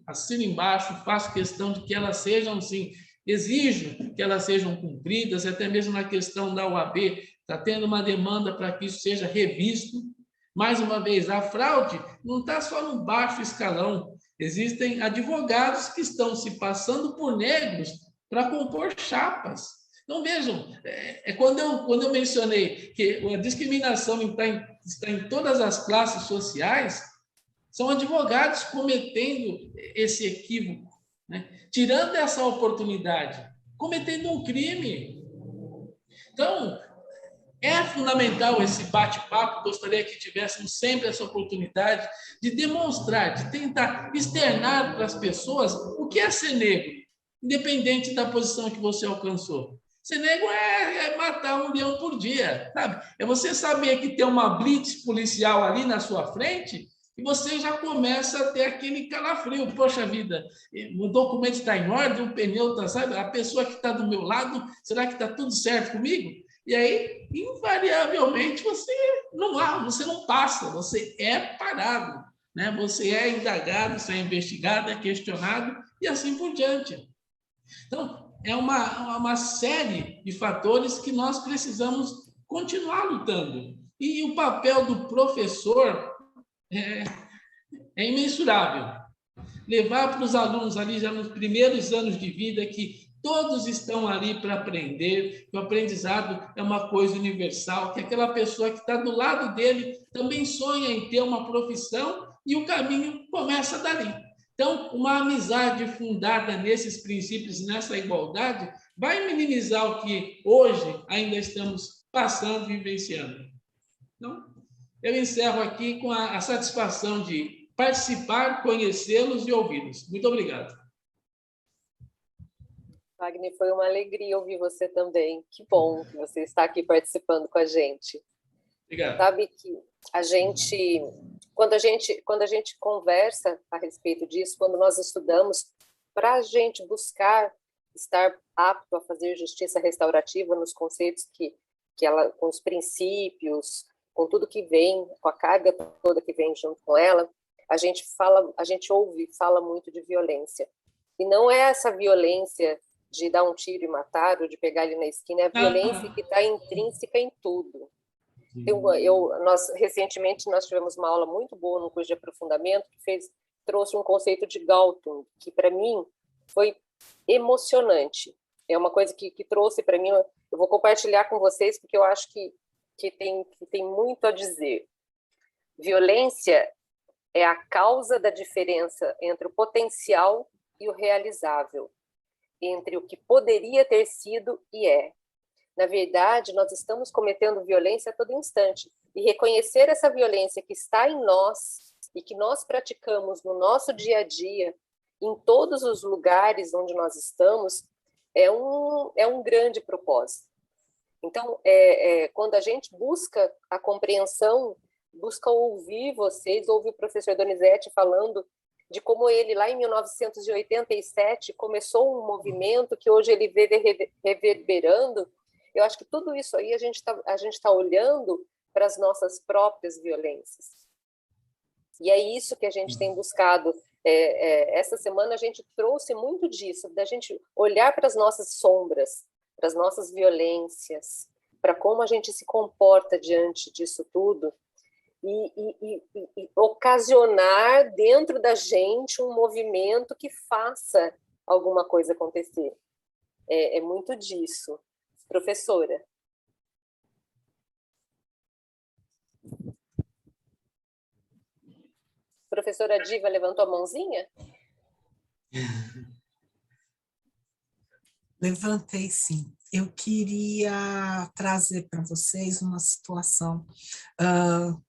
Assino embaixo, faço questão de que elas sejam, sim, exijo que elas sejam cumpridas, até mesmo na questão da OAB, está tendo uma demanda para que isso seja revisto. Mais uma vez, a fraude não está só no baixo escalão. Existem advogados que estão se passando por negros para compor chapas. Então, vejam, quando eu mencionei que a discriminação está em todas as classes sociais, são advogados cometendo esse equívoco, né? Tirando essa oportunidade, cometendo um crime. Então, é fundamental esse bate-papo, gostaria que tivéssemos sempre essa oportunidade de demonstrar, de tentar externar para as pessoas o que é ser negro, independente da posição que você alcançou. Ser negro é matar 1 leão por dia, sabe? É você saber que tem uma blitz policial ali na sua frente e você já começa a ter aquele calafrio. Poxa vida, o documento está em ordem, o pneu está, sabe? A pessoa que está do meu lado, será que está tudo certo comigo? E aí, invariavelmente, você não passa, você é parado, né? Você é indagado, você é investigado, é questionado e assim por diante. Então, é uma série de fatores que nós precisamos continuar lutando. E o papel do professor é imensurável. Levar para os alunos ali já nos primeiros anos de vida que todos estão ali para aprender, que o aprendizado é uma coisa universal, que aquela pessoa que está do lado dele também sonha em ter uma profissão e o caminho começa dali. Então, uma amizade fundada nesses princípios e nessa igualdade vai minimizar o que hoje ainda estamos passando e vivenciando. Então, eu encerro aqui com a satisfação de participar, conhecê-los e ouvi-los. Muito obrigado. Wagner, foi uma alegria ouvir você também. Que bom que você está aqui participando com a gente. Obrigado. Sabe que quando a gente conversa a respeito disso, quando nós estudamos, para a gente buscar estar apto a fazer justiça restaurativa nos conceitos com os princípios, com tudo que vem, com a carga toda que vem junto com ela, a gente fala muito de violência. E não é essa violência de dar um tiro e matar, ou de pegar ele na esquina, é a violência que está intrínseca em tudo. Recentemente, nós tivemos uma aula muito boa no curso de aprofundamento, que trouxe um conceito de Galtung, que para mim foi emocionante. É uma coisa que trouxe para mim, eu vou compartilhar com vocês, porque eu acho que tem muito a dizer. Violência é a causa da diferença entre o potencial e o realizável, entre o que poderia ter sido e é. Na verdade, nós estamos cometendo violência a todo instante. E reconhecer essa violência que está em nós e que nós praticamos no nosso dia a dia, em todos os lugares onde nós estamos, é um grande propósito. Então, quando a gente busca a compreensão, busca ouvir vocês, ouve o professor Donizete falando de como ele, lá em 1987, começou um movimento que hoje ele vê reverberando. Eu acho que tudo isso aí a gente tá olhando para as nossas próprias violências. E é isso que a gente tem buscado. Essa semana a gente trouxe muito disso, da gente olhar para as nossas sombras, para as nossas violências, para como a gente se comporta diante disso tudo, e ocasionar dentro da gente um movimento que faça alguma coisa acontecer. É muito disso. Professora. Professora Diva levantou a mãozinha? Levantei, sim. Eu queria trazer para vocês uma situação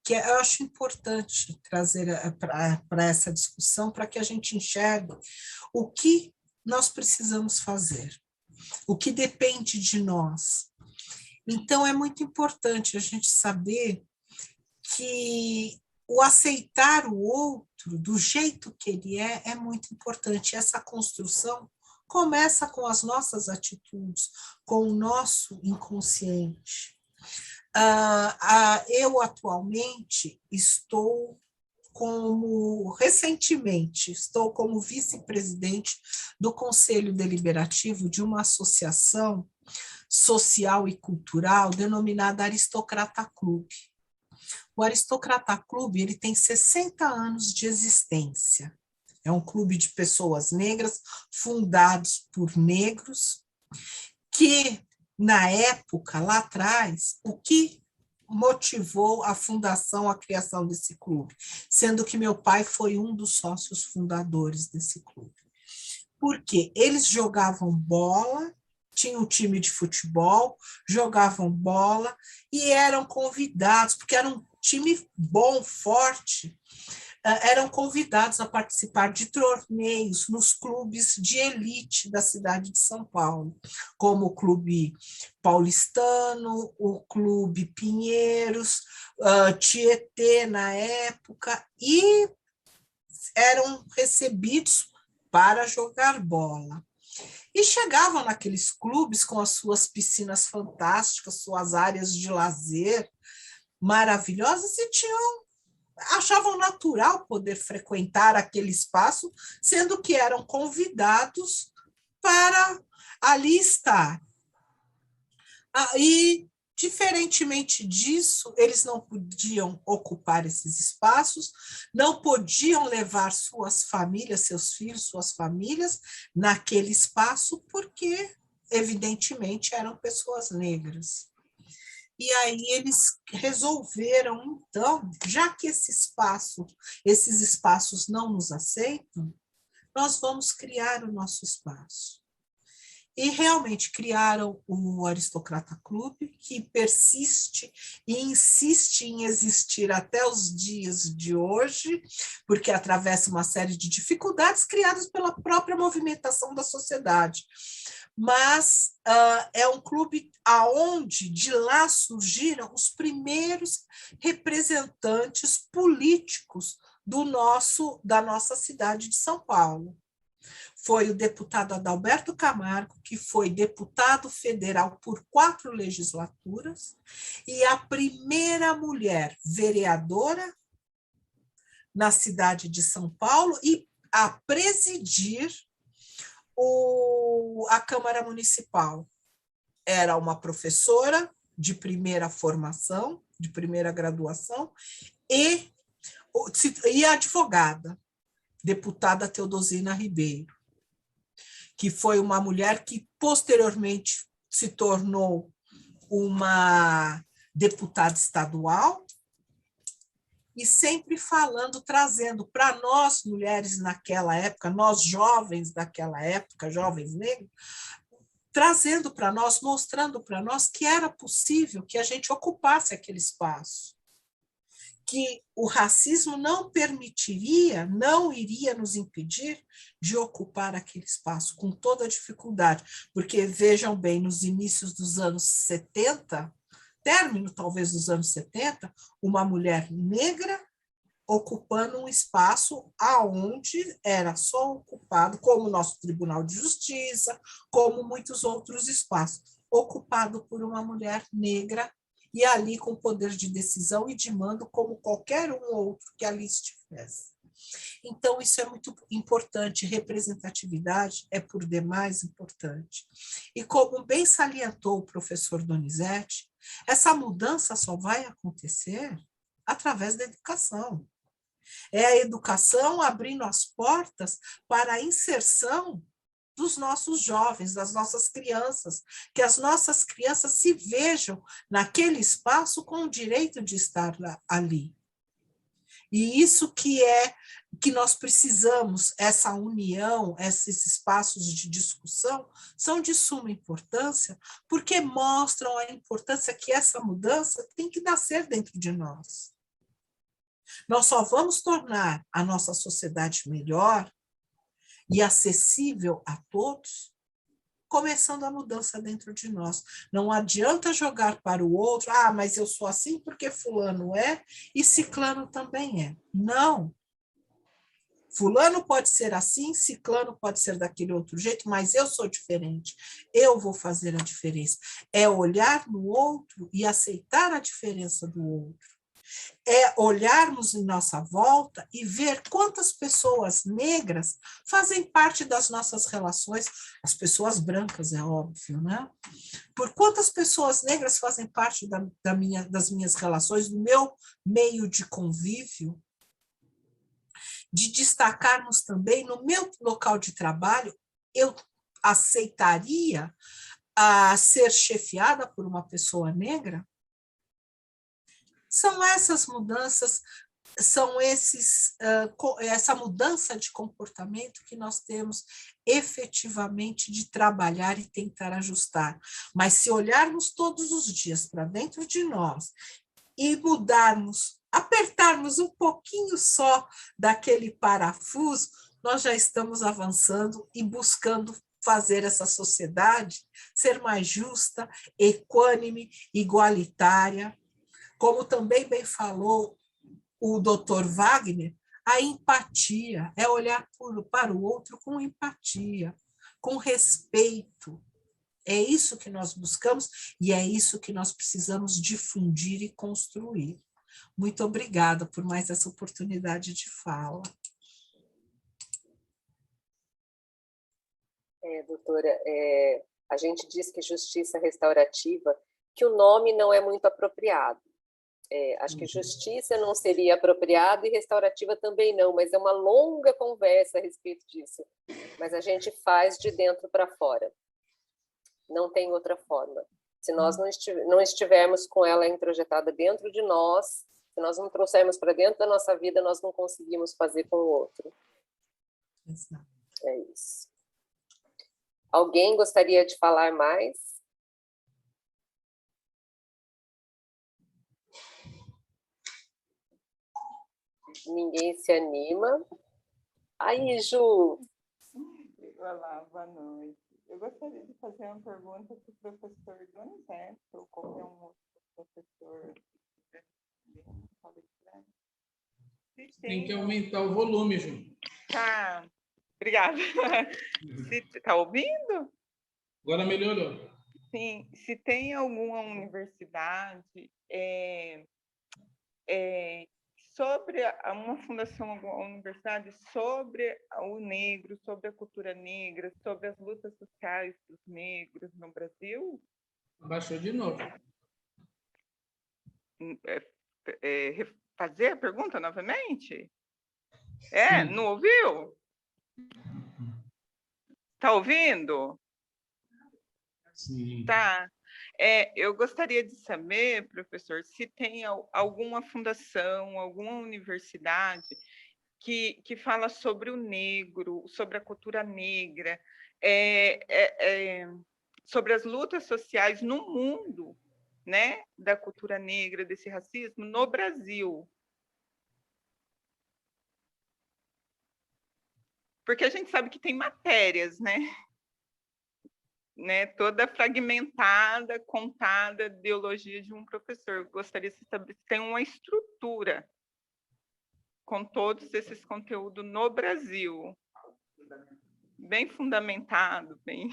que eu acho importante trazer para essa discussão, para que a gente enxergue o que nós precisamos fazer, o que depende de nós. Então, é muito importante a gente saber que o aceitar o outro do jeito que ele é muito importante. Essa construção começa com as nossas atitudes, com o nosso inconsciente. Eu, atualmente, recentemente, estou como vice-presidente do Conselho Deliberativo de uma associação social e cultural denominada Aristocrata Clube. O Aristocrata Clube ele tem 60 anos de existência. É um clube de pessoas negras, fundados por negros, que, na época, lá atrás, o que motivou a fundação, a criação desse clube? Sendo que meu pai foi um dos sócios fundadores desse clube. Por quê? Eles jogavam bola, tinham um time de futebol, jogavam bola e eram convidados, porque era um time bom, forte, eram convidados a participar de torneios nos clubes de elite da cidade de São Paulo, como o Clube Paulistano, o Clube Pinheiros, Tietê na época, e eram recebidos para jogar bola. E chegavam naqueles clubes com as suas piscinas fantásticas, suas áreas de lazer maravilhosas, e achavam natural poder frequentar aquele espaço, sendo que eram convidados para ali estar. E, diferentemente disso, eles não podiam ocupar esses espaços, não podiam levar suas famílias, seus filhos, suas famílias naquele espaço, porque, evidentemente, eram pessoas negras. E aí eles resolveram, então, já que esses espaços não nos aceitam, nós vamos criar o nosso espaço. E realmente criaram o Aristocrata Clube, que persiste e insiste em existir até os dias de hoje, porque atravessa uma série de dificuldades criadas pela própria movimentação da sociedade. Mas é um clube aonde de lá surgiram os primeiros representantes políticos da nossa cidade de São Paulo. Foi o deputado Adalberto Camargo, que foi deputado federal por 4 legislaturas, e a primeira mulher vereadora na cidade de São Paulo e a presidir a Câmara Municipal. Era uma professora de primeira formação, de primeira graduação, e advogada, deputada Teodosina Ribeiro, que foi uma mulher que posteriormente se tornou uma deputada estadual, e sempre falando, trazendo para nós mulheres naquela época, nós jovens daquela época, jovens negros, trazendo para nós, mostrando para nós que era possível que a gente ocupasse aquele espaço, que o racismo não permitiria, não iria nos impedir de ocupar aquele espaço com toda a dificuldade, porque vejam bem, nos inícios dos anos 70, término talvez dos anos 70, uma mulher negra ocupando um espaço aonde era só ocupado, como o nosso Tribunal de Justiça, como muitos outros espaços, ocupado por uma mulher negra, e ali com poder de decisão e de mando, como qualquer um outro que ali estivesse. Então, isso é muito importante, representatividade é por demais importante. E como bem salientou o professor Donizete, essa mudança só vai acontecer através da educação. É a educação abrindo as portas para a inserção dos nossos jovens, das nossas crianças, que as nossas crianças se vejam naquele espaço com o direito de estar ali. E isso que nós precisamos, essa união, esses espaços de discussão, são de suma importância, porque mostram a importância que essa mudança tem que nascer dentro de nós. Nós só vamos tornar a nossa sociedade melhor e acessível a todos, começando a mudança dentro de nós. Não adianta jogar para o outro, mas eu sou assim porque fulano é e ciclano também é. Não. Fulano pode ser assim, ciclano pode ser daquele outro jeito, mas eu sou diferente. Eu vou fazer a diferença. É olhar no outro e aceitar a diferença do outro. É olharmos em nossa volta e ver quantas pessoas negras fazem parte das nossas relações, as pessoas brancas, é óbvio, né? Por quantas pessoas negras fazem parte das minhas relações, do meu meio de convívio, de destacarmos também, no meu local de trabalho, eu aceitaria ser chefiada por uma pessoa negra? São essas mudanças, essa mudança de comportamento que nós temos efetivamente de trabalhar e tentar ajustar. Mas se olharmos todos os dias para dentro de nós e mudarmos apertarmos um pouquinho só daquele parafuso, nós já estamos avançando e buscando fazer essa sociedade ser mais justa, equânime, igualitária. Como também bem falou o doutor Wagner, a empatia é olhar para o outro com empatia, com respeito. É isso que nós buscamos e é isso que nós precisamos difundir e construir. Muito obrigada por mais essa oportunidade de fala. Doutora, a gente diz que justiça restaurativa, que o nome não é muito apropriado. Acho que justiça não seria apropriado e restaurativa também não, mas é uma longa conversa a respeito disso. Mas a gente faz de dentro para fora. Não tem outra forma. Se nós não estivermos com ela introjetada dentro de nós, se nós não trouxermos para dentro da nossa vida, nós não conseguimos fazer com o outro. Exato. É isso. Alguém gostaria de falar mais? Ninguém se anima. Aí, Ju. Olá, boa noite. Eu gostaria de fazer uma pergunta para o professor Donizete, ou qualquer um outro professor. Tem que aumentar o volume, Ju. Tá, obrigada. Está ouvindo? Agora melhorou. Sim, se tem alguma universidade sobre uma fundação, alguma universidade sobre o negro, sobre a cultura negra, sobre as lutas sociais dos negros no Brasil? Abaixou de novo. Fazer a pergunta novamente? Não ouviu? Está ouvindo? Sim. Tá. Eu gostaria de saber, professor, se tem alguma fundação, alguma universidade que fala sobre o negro, sobre a cultura negra, sobre as lutas sociais no mundo, né, da cultura negra, desse racismo, no Brasil. Porque a gente sabe que tem matérias, né, toda fragmentada, contada, ideologia de um professor. Gostaria de saber se tem uma estrutura com todos esses conteúdos no Brasil, bem fundamentado, bem...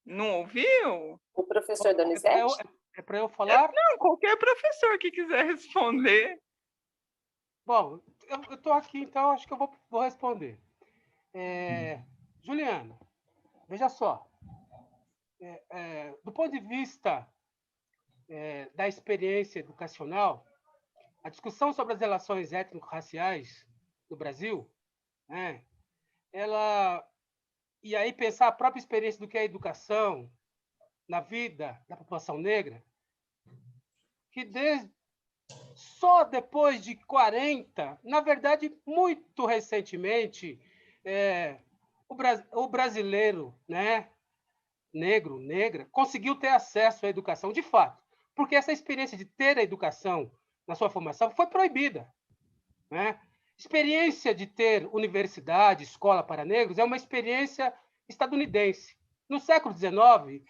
Não ouviu? O professor Donizete? É para eu falar? Não, qualquer professor que quiser responder. Bom, eu estou aqui, então acho que eu vou responder. Juliana, veja só. Do ponto de vista da experiência educacional, a discussão sobre as relações étnico-raciais no Brasil, e aí pensar a própria experiência do que é a educação na vida da população negra, que só depois de 40, na verdade, muito recentemente, o brasileiro, negro, negra, conseguiu ter acesso à educação de fato, porque essa experiência de ter a educação na sua formação foi proibida. Experiência de ter universidade, escola para negros, é uma experiência estadunidense. No século XIX,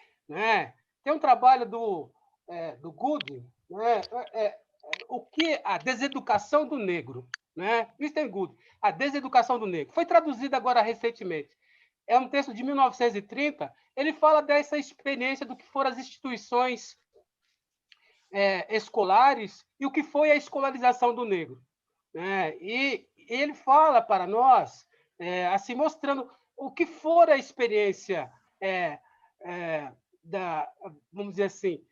tem um trabalho do Gooding, o que a deseducação do negro, Winston Gooding, a deseducação do negro, foi traduzida agora recentemente. É um texto de 1930, ele fala dessa experiência do que foram as instituições escolares e o que foi a escolarização do negro. E ele fala para nós, assim, mostrando o que for a experiência vamos dizer assim,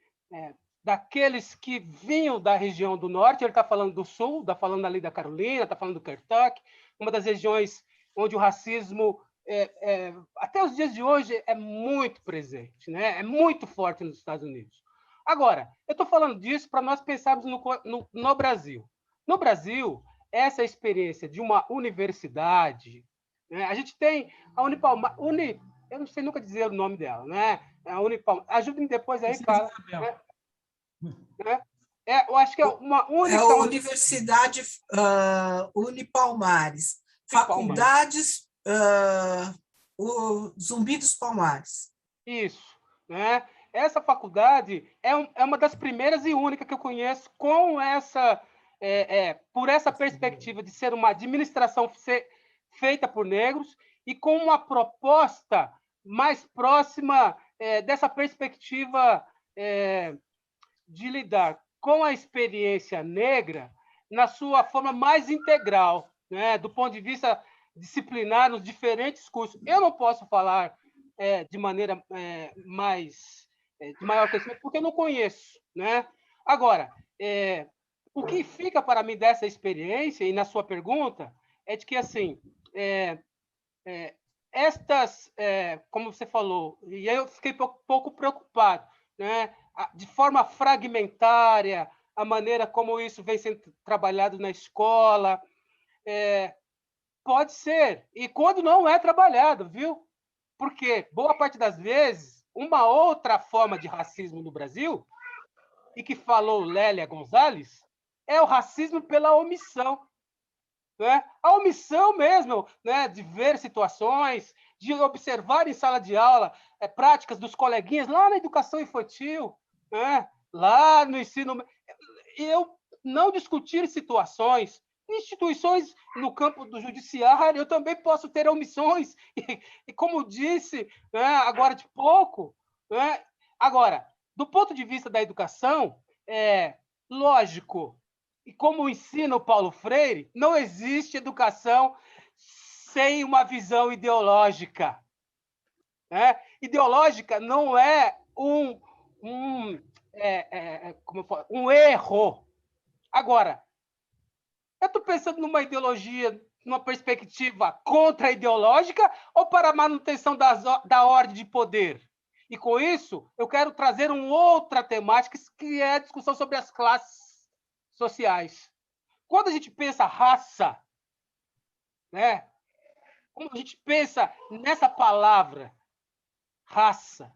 daqueles que vinham da região do norte. Ele está falando do sul, está falando ali da Carolina, está falando do Kentucky, uma das regiões onde o racismo, até os dias de hoje, é muito presente, é muito forte nos Estados Unidos. Agora, eu estou falando disso para nós pensarmos no Brasil. No Brasil, essa experiência de uma universidade, a gente tem a eu não sei nunca dizer o nome dela, né? A Unipalmares. Ajude-me depois aí, cara. Né? Eu acho que é uma única... É a Universidade Unipalmares. Faculdades o Zumbi dos Palmares. Isso, né? Essa faculdade é uma das primeiras e única que eu conheço com essa, por essa perspectiva de ser uma administração feita por negros e com uma proposta mais próxima dessa perspectiva de lidar com a experiência negra na sua forma mais integral, né? Do ponto de vista disciplinar nos diferentes cursos. Eu não posso falar de maneira de maior conhecimento, porque eu não conheço, né? Agora, o que fica para mim dessa experiência, e na sua pergunta, é de que, assim, como você falou, e aí eu fiquei pouco preocupado, né? De forma fragmentária, a maneira como isso vem sendo trabalhado na escola, pode ser, e quando não é trabalhado, viu? Porque, boa parte das vezes, uma outra forma de racismo no Brasil, e que falou Lélia Gonzalez, é o racismo pela omissão. Né? A omissão mesmo, né? De ver situações, de observar em sala de aula práticas dos coleguinhas lá na educação infantil, né? Lá no ensino... Eu não discutir situações, instituições no campo do judiciário, eu também posso ter omissões, e como disse, né, agora de pouco, né? Agora, do ponto de vista da educação, lógico, e como ensina o Paulo Freire, não existe educação sem uma visão ideológica. Né? Ideológica não é um erro. Agora, eu estou pensando numa ideologia, numa perspectiva contra-ideológica ou para a manutenção da ordem de poder? E, com isso, eu quero trazer uma outra temática, que é a discussão sobre as classes sociais. Quando a gente pensa raça, né? Quando a gente pensa nessa palavra, raça,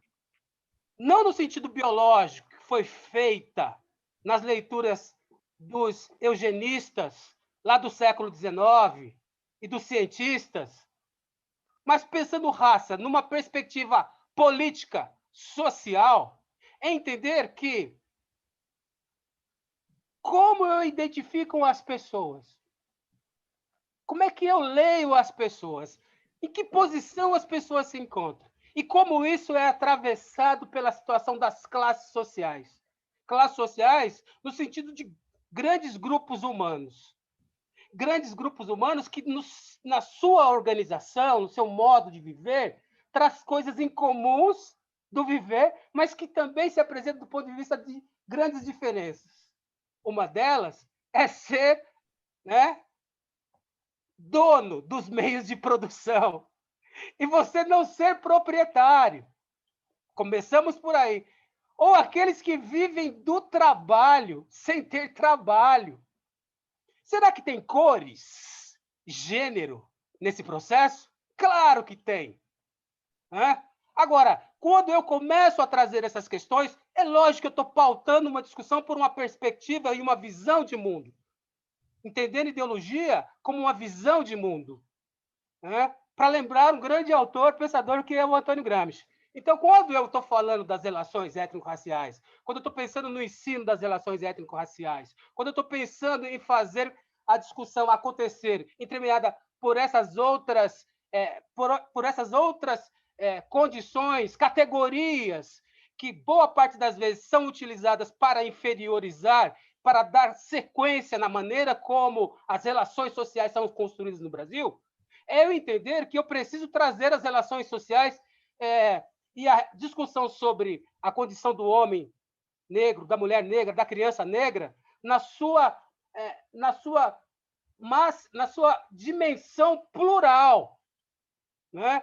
não no sentido biológico, que foi feita nas leituras dos eugenistas, lá do século XIX, e dos cientistas, mas pensando raça numa perspectiva política, social, é entender que como eu identifico as pessoas, como é que eu leio as pessoas, em que posição as pessoas se encontram, e como isso é atravessado pela situação das classes sociais. Classes sociais no sentido de grandes grupos humanos. Grandes grupos humanos que, na sua organização, no seu modo de viver, traz coisas incomuns do viver, mas que também se apresentam do ponto de vista de grandes diferenças. Uma delas é ser, né, dono dos meios de produção e você não ser proprietário. Começamos por aí. Ou aqueles que vivem do trabalho sem ter trabalho. Será que tem cores, gênero nesse processo? Claro que tem. Né? Agora, quando eu começo a trazer essas questões, é lógico que eu estou pautando uma discussão por uma perspectiva e uma visão de mundo. Entendendo ideologia como uma visão de mundo. Né? Para lembrar um grande autor, pensador, que é o Antônio Gramsci. Então, quando eu estou falando das relações étnico-raciais, quando eu estou pensando no ensino das relações étnico-raciais, quando eu estou pensando em fazer a discussão acontecer, entremeada por essas outras, condições, categorias, que boa parte das vezes são utilizadas para inferiorizar, para dar sequência na maneira como as relações sociais são construídas no Brasil, é eu entender que eu preciso trazer as relações sociais e a discussão sobre a condição do homem negro, da mulher negra, da criança negra, na sua dimensão plural. Né?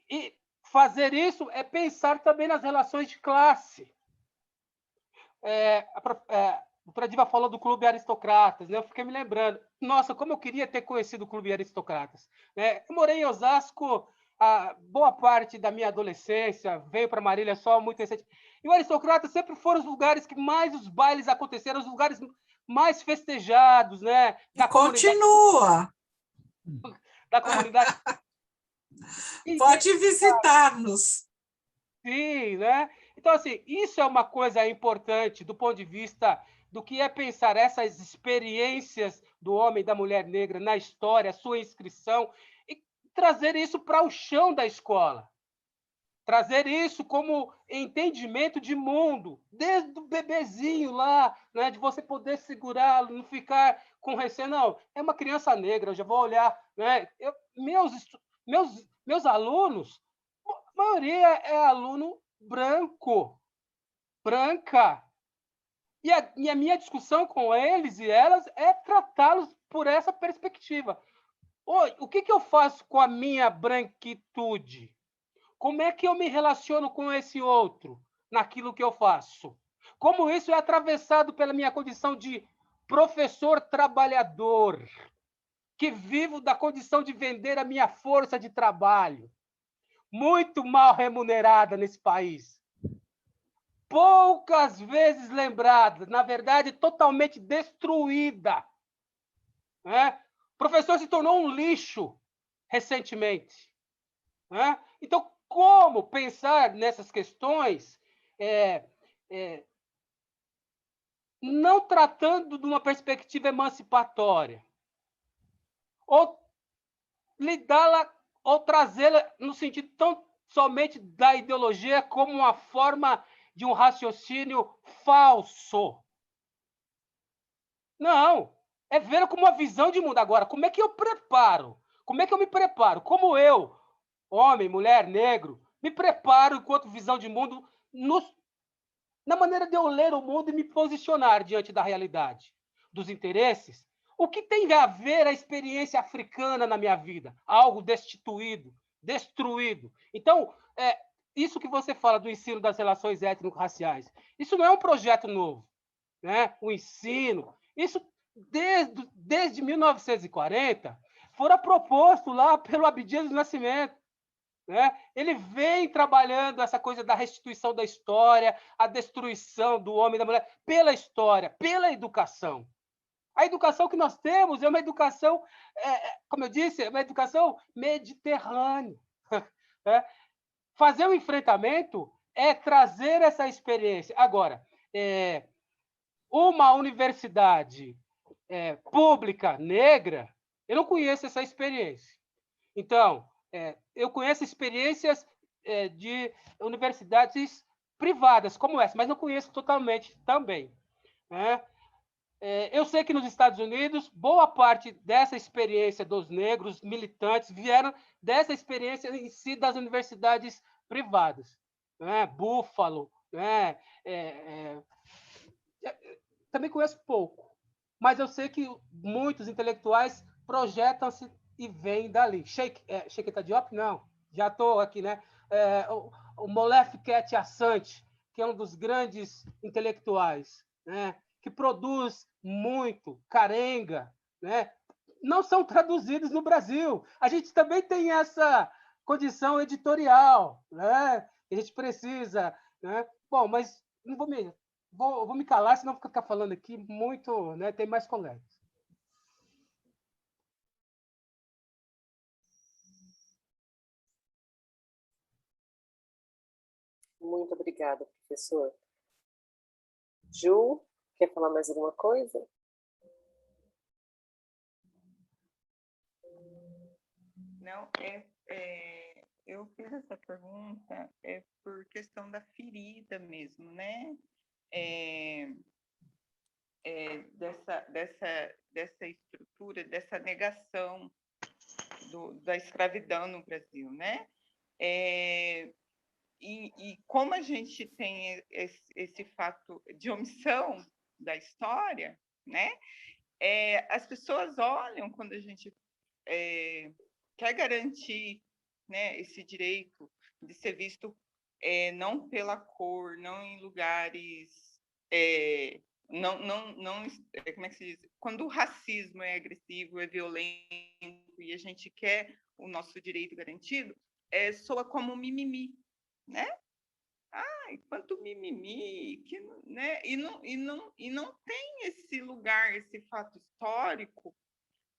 E fazer isso é pensar também nas relações de classe. A doutora Diva falou do Clube Aristocratas, né? Eu fiquei me lembrando, nossa, como eu queria ter conhecido o Clube Aristocratas. Eu morei em Osasco a boa parte da minha adolescência, veio para Marília só muito recente. E o Aristocrata sempre foram os lugares que mais os bailes aconteceram, os lugares mais festejados, né? E continua. Da comunidade. Pode visitar-nos. Sim, né? Então, assim, isso é uma coisa importante do ponto de vista do que é pensar essas experiências do homem e da mulher negra na história, sua inscrição, e trazer isso para o chão da escola. Trazer isso como entendimento de mundo, desde o bebezinho lá, né, de você poder segurá-lo, não ficar com receio. Não, é uma criança negra, eu já vou olhar. Né? Meus alunos, a maioria é aluno branco, branca. E a minha discussão com eles e elas é tratá-los por essa perspectiva. O que eu faço com a minha branquitude? Como é que eu me relaciono com esse outro naquilo que eu faço? Como isso é atravessado pela minha condição de professor trabalhador, que vivo da condição de vender a minha força de trabalho, muito mal remunerada nesse país, poucas vezes lembrada, na verdade, totalmente destruída. Né? O professor se tornou um lixo recentemente. Né? Então, como pensar nessas questões não tratando de uma perspectiva emancipatória, ou lidá-la, ou trazê-la no sentido tão somente da ideologia como uma forma de um raciocínio falso. Não, é ver como uma visão de mundo. Agora, como é que eu preparo? Como é que eu me preparo? Como eu, homem, mulher, negro, me preparo enquanto visão de mundo na maneira de eu ler o mundo e me posicionar diante da realidade, dos interesses. O que tem a ver a experiência africana na minha vida? Algo destituído, destruído. Então, isso que você fala do ensino das relações étnico-raciais, isso não é um projeto novo. Né? O ensino, isso desde 1940, fora proposto lá pelo Abdias do Nascimento. Né? Ele vem trabalhando essa coisa da restituição da história, a destruição do homem e da mulher pela história, pela educação. A educação que nós temos é uma educação, como eu disse, é uma educação mediterrânea. Né? Fazer o enfrentamento é trazer essa experiência. Agora, uma universidade pública negra, eu não conheço essa experiência. Então, eu conheço experiências de universidades privadas como essa, mas não conheço totalmente também. Né? Eu sei que nos Estados Unidos, boa parte dessa experiência dos negros militantes vieram dessa experiência em si das universidades privadas. Né? Buffalo, né? Também conheço pouco, mas eu sei que muitos intelectuais projetam-se e vêm dali. Sheikh Anta Diop? Não, já estou aqui, né? O Molefe Ket Assante, que é um dos grandes intelectuais, né? Que produz muito, Karenga, né? Não são traduzidos no Brasil. A gente também tem essa condição editorial, né? Que a gente precisa, né? Bom, mas não vou me calar, senão vou ficar falando aqui muito, né? Tem mais colegas. Muito obrigada, professor. Ju, quer falar mais alguma coisa? Não, eu fiz essa pergunta por questão da ferida mesmo, né? Dessa estrutura, dessa negação da escravidão no Brasil, né? E como a gente tem esse fato de omissão da história, né? As pessoas olham quando a gente quer garantir, né, esse direito de ser visto não pela cor, não em lugares, não, como é que se diz? Quando o racismo é agressivo, é violento e a gente quer o nosso direito garantido, soa como mimimi, né? Ai, quanto mimimi, que, né? E não tem esse lugar, esse fato histórico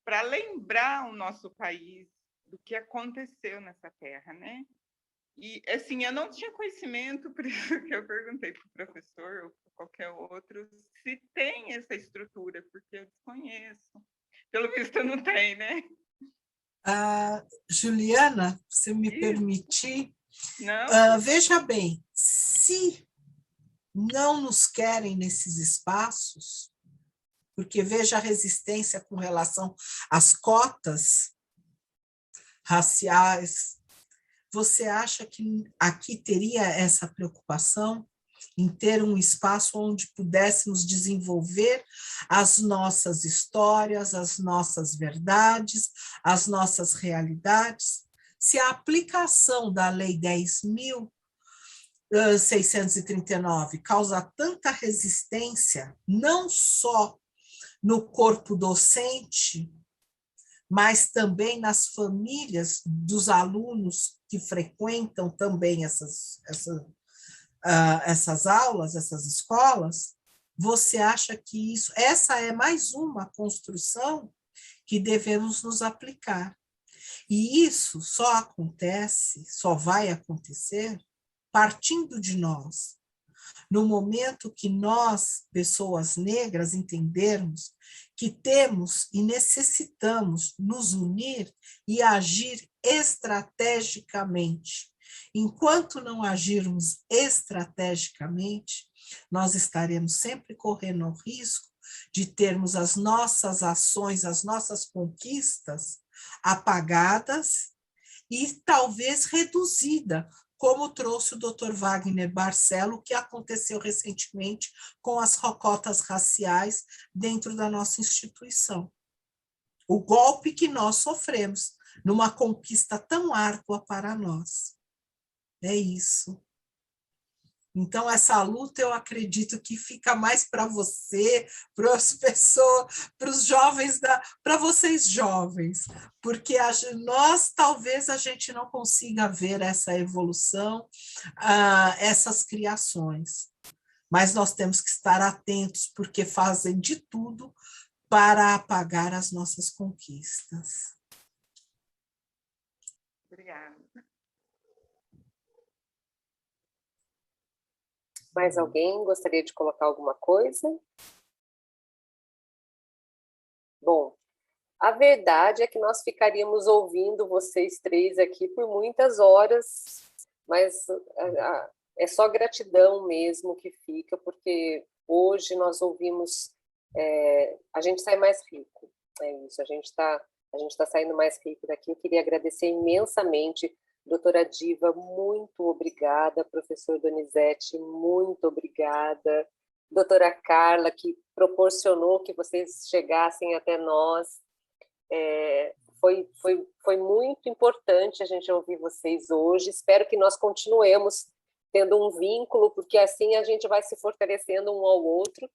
para lembrar o nosso país do que aconteceu nessa terra, né? E, assim, eu não tinha conhecimento, por isso que eu perguntei para o professor ou para qualquer outro se tem essa estrutura, porque eu desconheço. Pelo visto, não tem, né? Juliana, se me Isso. permitir, Não? veja bem, se não nos querem nesses espaços, porque veja a resistência com relação às cotas raciais, você acha que aqui teria essa preocupação em ter um espaço onde pudéssemos desenvolver as nossas histórias, as nossas verdades, as nossas realidades? Se a aplicação da Lei 10.639 causa tanta resistência, não só no corpo docente, mas também nas famílias dos alunos que frequentam também essas aulas, essas escolas, você acha que essa é mais uma construção que devemos nos aplicar. E isso só acontece, só vai acontecer partindo de nós. No momento que nós, pessoas negras, entendermos que temos e necessitamos nos unir e agir estrategicamente. Enquanto não agirmos estrategicamente, nós estaremos sempre correndo o risco de termos as nossas ações, as nossas conquistas apagadas e talvez reduzida, como trouxe o Dr. Wagner Barcelo, que aconteceu recentemente com as cotas raciais dentro da nossa instituição. O golpe que nós sofremos numa conquista tão árdua para nós. É isso. Então, essa luta, eu acredito que fica mais para você, para as pessoas, para os jovens, para vocês jovens, porque nós, talvez, a gente não consiga ver essa evolução, essas criações, mas nós temos que estar atentos, porque fazem de tudo para apagar as nossas conquistas. Obrigada. Mais alguém gostaria de colocar alguma coisa? Bom, a verdade é que nós ficaríamos ouvindo vocês três aqui por muitas horas, mas é só gratidão mesmo que fica, porque hoje nós ouvimos, a gente sai mais rico, é isso, a gente está saindo mais rico daqui. Eu queria agradecer imensamente. Doutora Diva, muito obrigada. Professor Donizete, muito obrigada. Doutora Carla, que proporcionou que vocês chegassem até nós. Foi muito importante a gente ouvir vocês hoje. Espero que nós continuemos tendo um vínculo, porque assim a gente vai se fortalecendo um ao outro.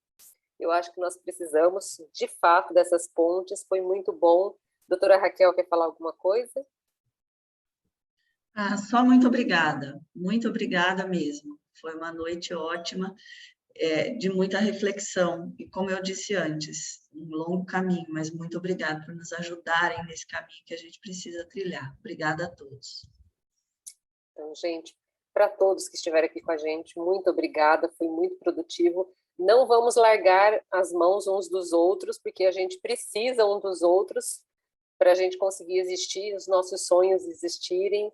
Eu acho que nós precisamos, de fato, dessas pontes. Foi muito bom. Doutora Raquel, quer falar alguma coisa? Só muito obrigada mesmo. Foi uma noite ótima, de muita reflexão, e como eu disse antes, um longo caminho, mas muito obrigada por nos ajudarem nesse caminho que a gente precisa trilhar. Obrigada a todos. Então, gente, para todos que estiveram aqui com a gente, muito obrigada, foi muito produtivo. Não vamos largar as mãos uns dos outros, porque a gente precisa um dos outros para a gente conseguir existir, os nossos sonhos existirem.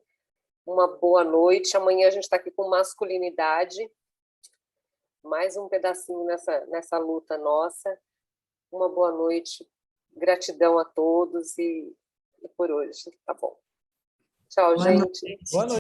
Uma boa noite. Amanhã a gente está aqui com masculinidade. Mais um pedacinho nessa luta nossa. Uma boa noite. Gratidão a todos e por hoje. Tá bom. Tchau, gente. Boa noite.